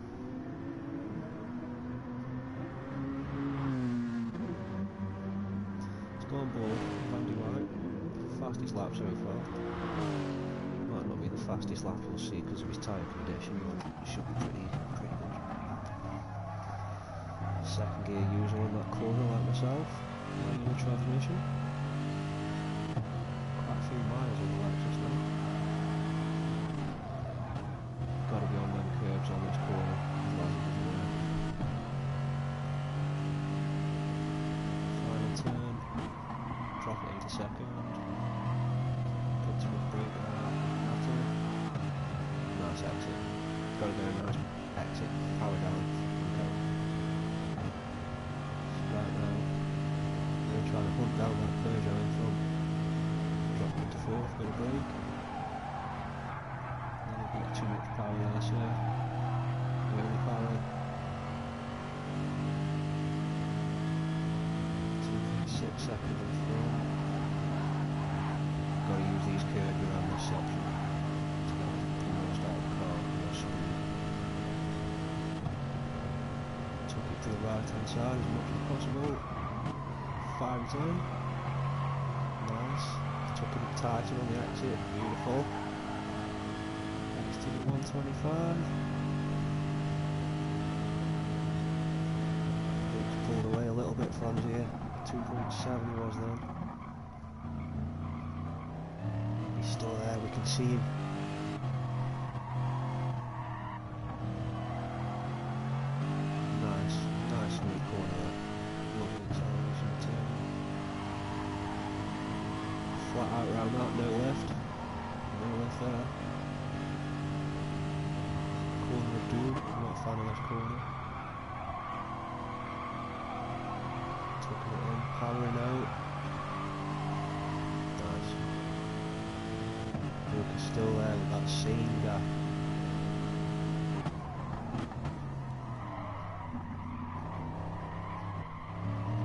It's gone ball, Vandy White. Fastest lap so far. Might not be the fastest lap you'll see because of his tyre condition, but it should be pretty good. Second gear user on that corner like myself. Manual transmission. Miles on the Lexus now. Got to be on them curbs on this corner. Final turn. Drop it into second. Good to brake there. Nice exit. Got to go nice exit. Power down. Okay. So right now, we're trying to hunt down that Peugeot in front. Drop into 4th, bit of brake. A little bit too much power there, sir. Early power. 2.6 seconds in front. Got to use these curves around this section to get the most out of the car. Took it to the right hand side as much as possible. 5 and 10. Nice. Took him tighter on the exit, beautiful. Next to the 125. Luke's pulled away a little bit from here. 2.7 he was then. He's still there, we can see him. Nice smooth corner there. Lovely acceleration turn. Flat out round that, no lift there. Corner of doom, I'm not a fan of this corner. Tucking it in, powering out. Nice. Luke is still there with that same gap.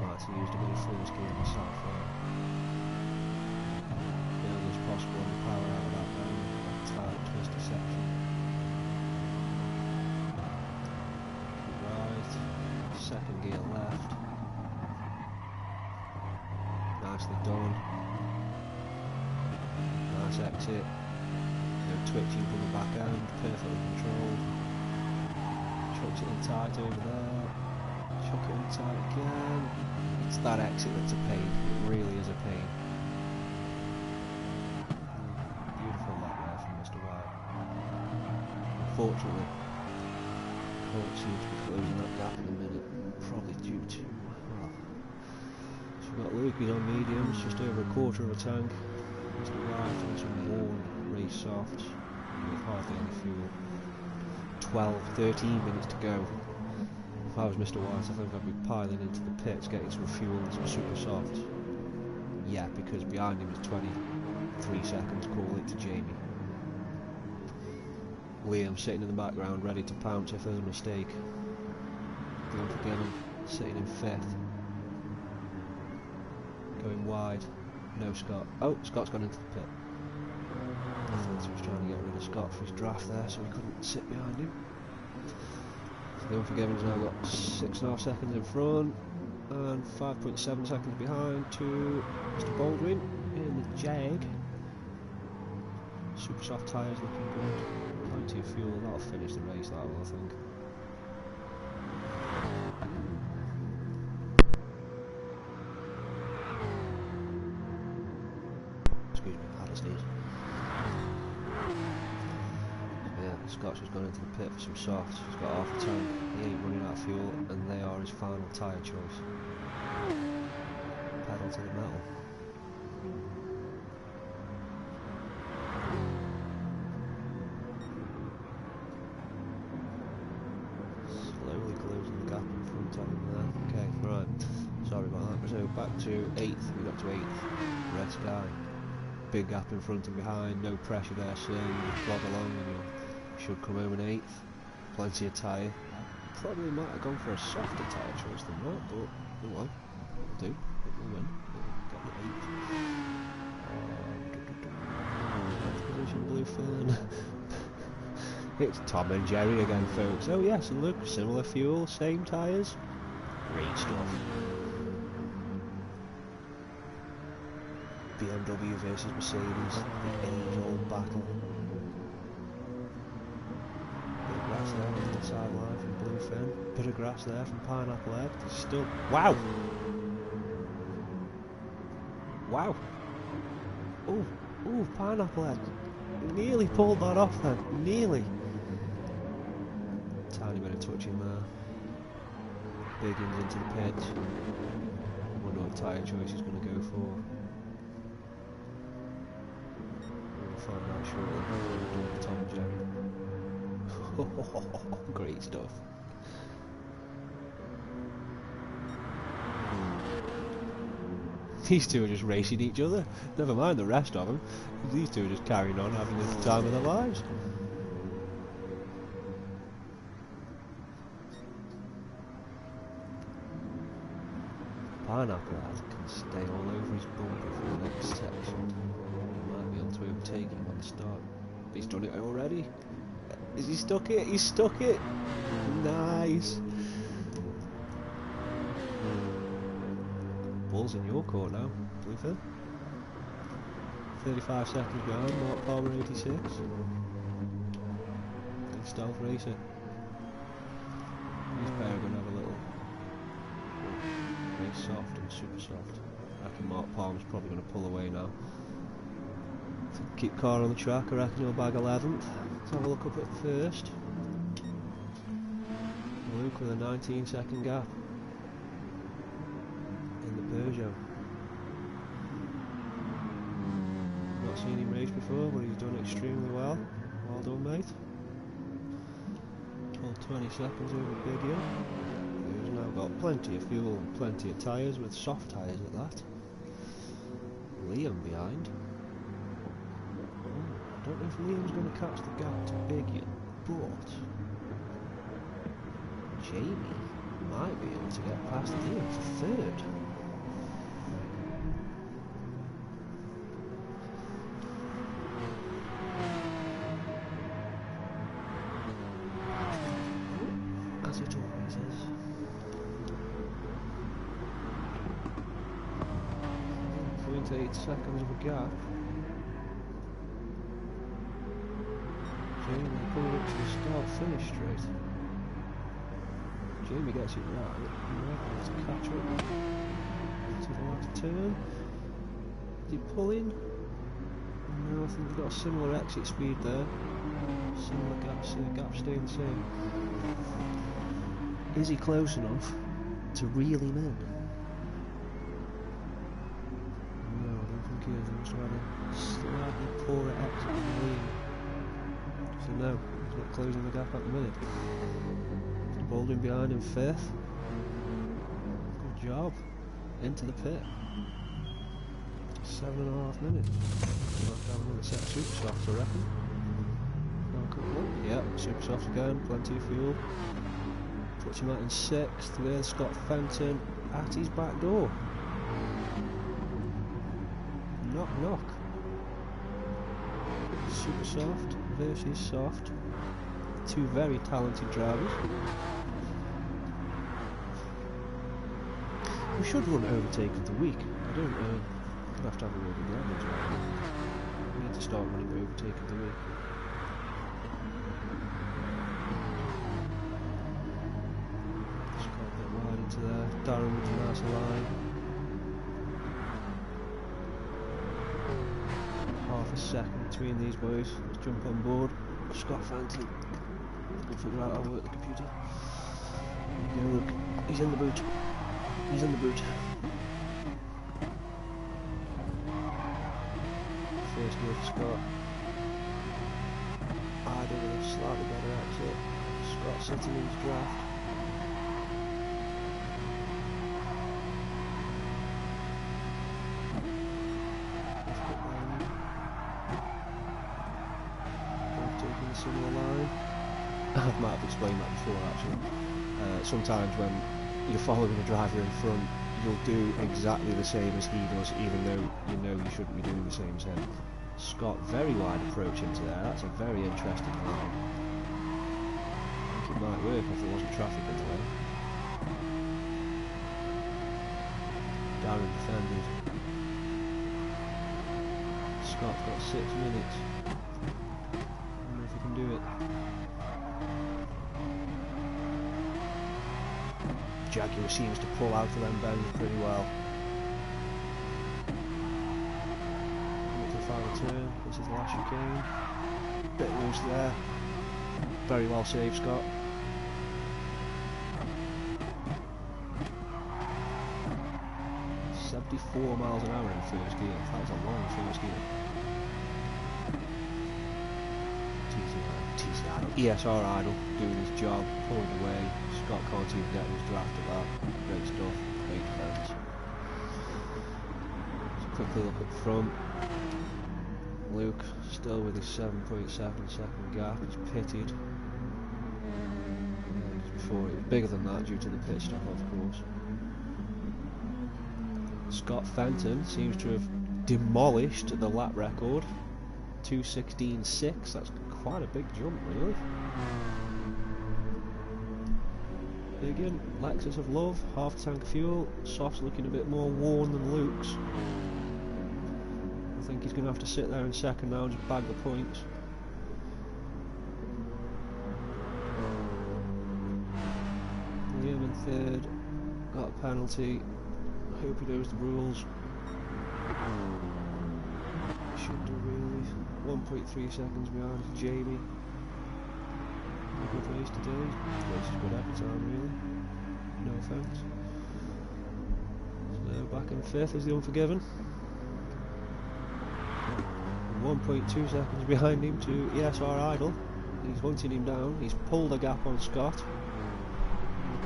Might have to use used a bit of first gear myself there. Barely as possible on the power out of that down that tight twisty section. Keep right, second gear left. Nicely done. Nice exit. No twitching from the back end, perfectly controlled. Chucks it in tight over there. Chuck it in tight again. It's that exit that's a pain. It really is a pain. Beautiful lap there from Mr. White. Unfortunately, can't seem to be closing that gap in a minute. Probably due to, well, so we've got Luke, he's on mediums, just over a quarter of a tank. Mr. White on some worn race softs with hardly any fuel. 13 minutes to go. If I was Mr. White, I think I'd be piling into the pits, getting some fuel and some super softs. Yeah, because behind him is 23 seconds, call it to Jamie. Liam sitting in the background, ready to pounce if there's a mistake. Don't forget him, sitting in 5th. Going wide. No Scott. Oh, Scott's gone into the pit. I thought he was trying to get rid of Scott for his draft there, so he couldn't sit behind him. The Unforgiven's now got 6.5 seconds in front and 5.7 seconds behind to Mr. Baldwin in the Jag. Super soft tyres looking good. Plenty of fuel, that'll finish the race, that will, I think. Excuse me, had a sneeze. Scott's just gone into the pit for some softs. He's got half a tank. He ain't running out of fuel, and they are his final tyre choice. Pedal to the metal. Slowly closing the gap in front of him there. Okay, right. Sorry about that. So back to 8th. We got to 8th. Red Sky. Big gap in front and behind. No pressure there, so you just plod along and you'll should come home in 8th. Plenty of tyre. Probably might have gone for a softer tyre choice than that, but oh well. It'll do. It will win. Got the 8th. Position Bluefin. It's Tom and Jerry again, folks. Oh yes, and look, similar fuel, same tyres. Great stuff. BMW versus Mercedes, the age-old battle. Grass there on the inside line from Bluefin. Bit of grass there from Pineapple Head. Still. Wow! Wow! Oh, oh, Pineapple Head. Nearly pulled that off then. Nearly. Tiny bit of touching there. Biggins into the pit. Wonder what tyre choice he's going to go for. We'll find out shortly. Tom and Jerry. Great stuff. These two are just racing each other. Never mind the rest of them. These two are just carrying on, having the time of their lives. Pineapple can stay all over his bumper for the next section. He might be able to overtake him at the start. But he's done it already. Is he stuck it? He's stuck it! Nice! Ball's in your court now, Bluefin. 35 seconds behind, Mark Palmer 86. Good stealth racer. These pair are going to have a little very soft and super soft. I reckon Mark Palmer's probably going to pull away now. To keep car on the track, I reckon he'll bag 11th. Let's have a look up at first. Luke with a 19-second gap in the Peugeot. Not seen him race before, but he's done extremely well. Well done, mate. All 20 seconds over Big Hill. He's now got plenty of fuel and plenty of tyres, with soft tyres at that. Liam behind. I don't know if Liam's going to catch the gap to Big Hill, but Jamie might be able to get past Liam for 3rd. As it always is. 0.8 seconds of a gap. Jamie coming up to the start-finish straight. Jamie gets it right. Red to catch up to the last turn. Is he pulling? No, I think they've got a similar exit speed there. Similar gaps, the gap staying the same. Is he close enough to reel him in? No, I don't think he is. He must have had a slightly poorer exit than the lead. So no, he's not closing the gap at the minute. Baldwin behind in 5th. Good job. Into the pit. 7.5 minutes. We'll have to have another set of super softs, I reckon. Now a quick look. Yep, super softs again, plenty of fuel. Puts him out in 6th with Scott Fenton at his back door. Knock knock. Super soft versus soft. Two very talented drivers. We should run overtake of the week. I don't know. I'll have to have a word with the admins right now. We need to start running overtake of the week. Just got a bit wide into there. Darren with a nice line. Half a second between these boys. Let's jump on board. Scott Fenton. We'll figure out how to work the computer. There we go, look. He's in the boot. He's in the boot. First gear for Scott. Idle with a slightly better exit. Scott sitting in his draft. Both taking a similar line. I might have explained that before actually. Sometimes when you're following a driver in front, you'll do exactly the same as he does, even though you know you shouldn't be doing the same as him. Scott, very wide approach into there. That's a very interesting line. I think it might work if there wasn't traffic in the way. Darren defended. Scott's got 6 minutes. I wonder if he can do it. Jaguar seems to pull out of them bends pretty well. Into the final turn, this is the last chicane. Bit loose there. Very well saved, Scott. .74 miles an hour in first gear. That was a long first gear. TC idle. ESR idle, doing his job, pulling away. Scott can't even get his draft at that. Great stuff, great defence. Let's quickly look up front. Luke still with his 7.7 second gap. He's pitted. Before it was bigger than that due to the pit stop, of course. Scott Fenton seems to have demolished the lap record. 2:16.6. That's quite a big jump, really. Again, Lexus of Love, half tank of fuel. Soft's looking a bit more worn than Luke's. I think he's going to have to sit there in second now and just bag the points. Liam in third, got a penalty. I hope he knows the rules. Should do really. 1.3 seconds behind Jamie. A good race today. Race is good every time, really. No offence. So back in 5th is the Unforgiven. 1.2 seconds behind him to ESR Idle. He's hunting him down. He's pulled a gap on Scott.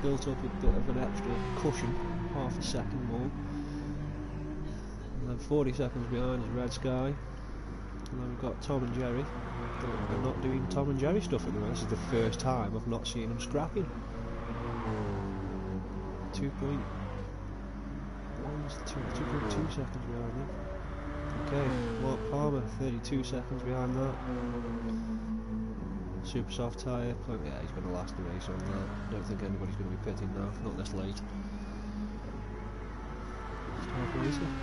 Built up a bit of an extra cushion, half a second more. And then 40 seconds behind is Red Sky. And then we've got Tom and Jerry. They're not doing Tom and Jerry stuff at the moment. This is the first time I've not seen them scrapping. 2.2 seconds behind them. Okay, Mark Palmer, 32 seconds behind that. Super soft tyre. Yeah, he's going to last the race on that. Don't think anybody's going to be pitting now, not this late. Start racing.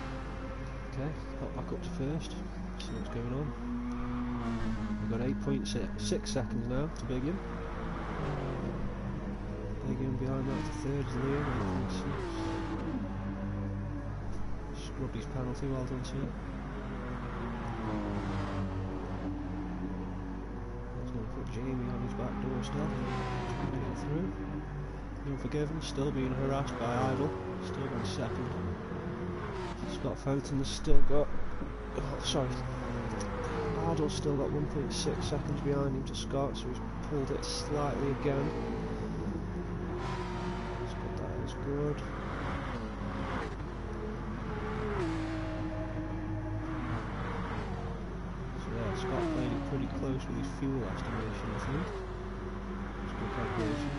Okay, hop back up to first. See what's going on. We've got 8.6 seconds now to Biggin. Biggin behind that to third is Liam, 8.6. Scrubby's penalty, well done, sir. Jamie on his back door still, trying to get through. Unforgiven, still being harassed by Idle, still in second. Scott Fountain has still got, Idle's still got 1.6 seconds behind him to Scott, so he's pulled it slightly again. Scott, that is good. Scott played it pretty close with his fuel estimation, I think. It's good calculation,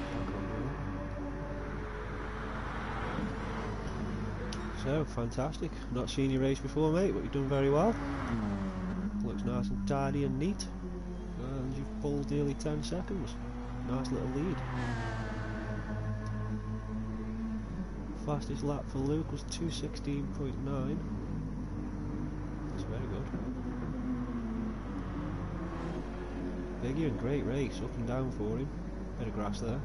So, fantastic. Not seen your race before, mate, but you've done very well. Looks nice and tidy and neat. And you've pulled nearly 10 seconds. Nice little lead. Fastest lap for Luke was 2:16.9. That's very good. Biggie, and great race, up and down for him. Bit of grass there.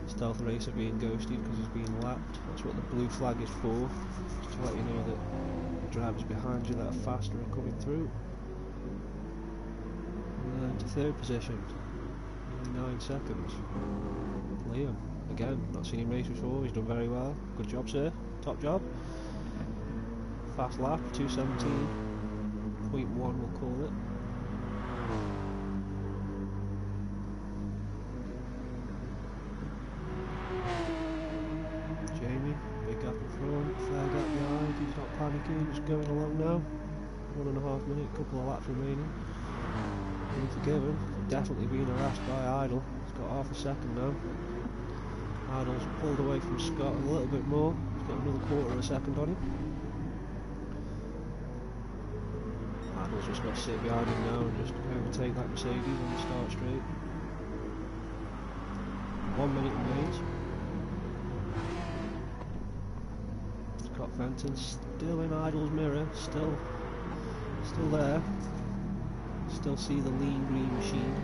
Stealth racer being ghosted because he's being lapped. That's what the blue flag is for, just to let you know that the drivers behind you that are faster are coming through. And then to third position, nearly 9 seconds. Liam, again, not seen him race before, he's done very well. Good job, sir, top job. Fast lap, 2:17.1 we'll call it. Jamie, big gap in front, fair gap behind, he's not panicking, just going along now. 1.5 minutes, couple of laps remaining. Unforgiven, definitely being harassed by Idle. He's got half a second now. Idle's pulled away from Scott a little bit more, he's got another quarter of a second on him. Idle's just got to sit behind him now and just overtake that Mercedes on the start straight. 1 minute remains. Scott Fenton still in Idle's mirror, still there. Still see the lean green machine.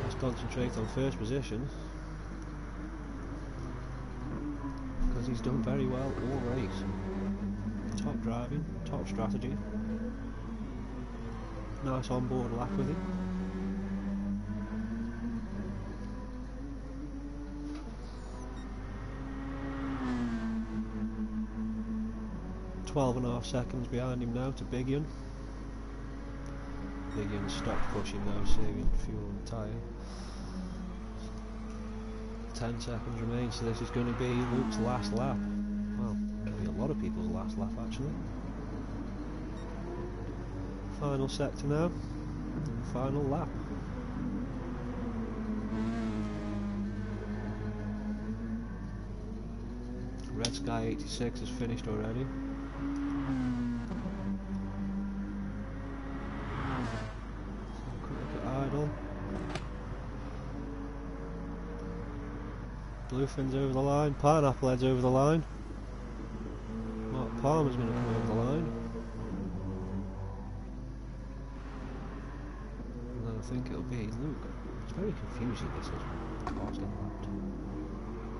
Let's concentrate on first position, because he's done very well all race. Top driving, top strategy. Nice on-board lap with him. .5 seconds behind him now to Biggin. Biggin stopped pushing now, saving fuel and tyre. 10 seconds remain, so this is going to be Luke's last lap. Well, it'll be a lot of people's last lap actually. Final sector now, and final lap. Red Sky 86 has finished already. Quick look at Idle. Bluefin's over the line, Pineapple Head's over the line. Mark Palmer's going to come over the line. I think it'll be Luke. It's very confusing, this is. Cars get lapped. I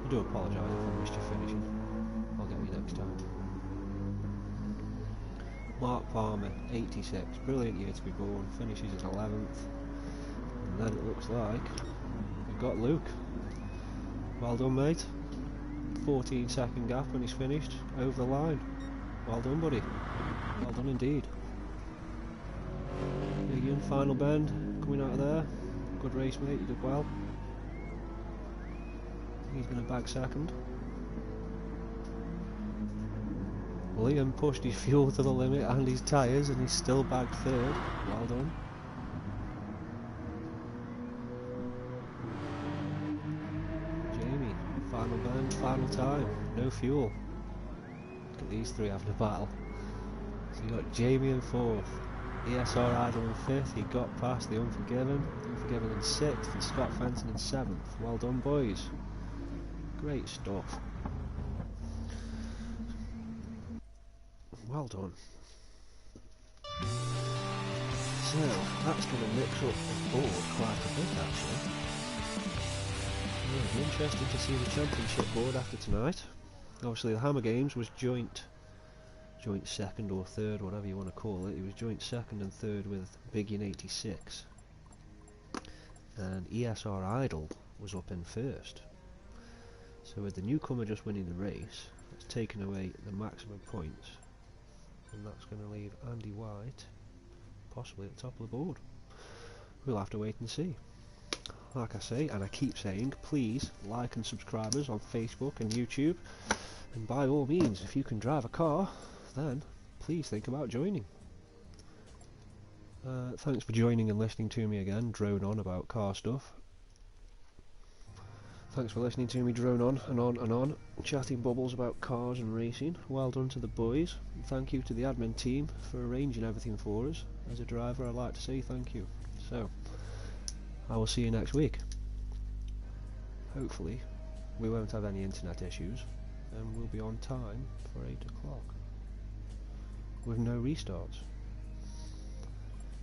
do apologise if I missed you finishing. I'll get you next time. Mark Palmer, 86. Brilliant year to be born. Finishes in 11th. And then it looks like we've got Luke. Well done, mate. 14-second gap when he's finished. Over the line. Well done, buddy. Well done indeed. Again, final bend. Coming out of there, good race, mate, you did well. He's going to bag second. Liam pushed his fuel to the limit and his tyres and he's still bagged third. Well done. Final bend, final time, no fuel. Look at these three having a battle. So you got Jamie in 4th, ESR Idle in 5th, he got past the Unforgiven in 6th, and Scott Fenton in 7th. Well done, boys. Great stuff. Well done. So, that's going to mix up the board quite a bit actually. It'll be interesting to see the championship board after tonight. Obviously the Hammer Games was joint second or third, whatever you want to call it. It was joint second and third with Biggie in 86. And ESR Idle was up in first. So with the newcomer just winning the race, it's taken away the maximum points. And that's going to leave Andy White possibly at the top of the board. We'll have to wait and see. Like I say, and I keep saying, please like and subscribe us on Facebook and YouTube, and by all means, if you can drive a car, then please think about joining. Thanks for joining and listening to me again, drone on about car stuff. Thanks for listening to me drone on and on and on, chatting bubbles about cars and racing. Well done to the boys. Thank you to the admin team for arranging everything for us. As a driver, I'd like to say thank you. So, I will see you next week. Hopefully, we won't have any internet issues, and we'll be on time for 8 o'clock. With no restarts.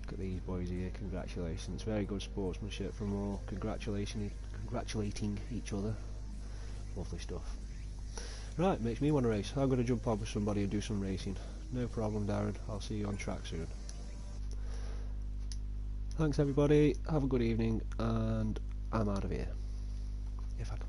Look at these boys here, congratulations. Very good sportsmanship from all. Congratulating each other. Lovely stuff. Right, makes me want to race. I'm going to jump on with somebody and do some racing. No problem, Darren. I'll see you on track soon. Thanks everybody, have a good evening, and I'm out of here. If I can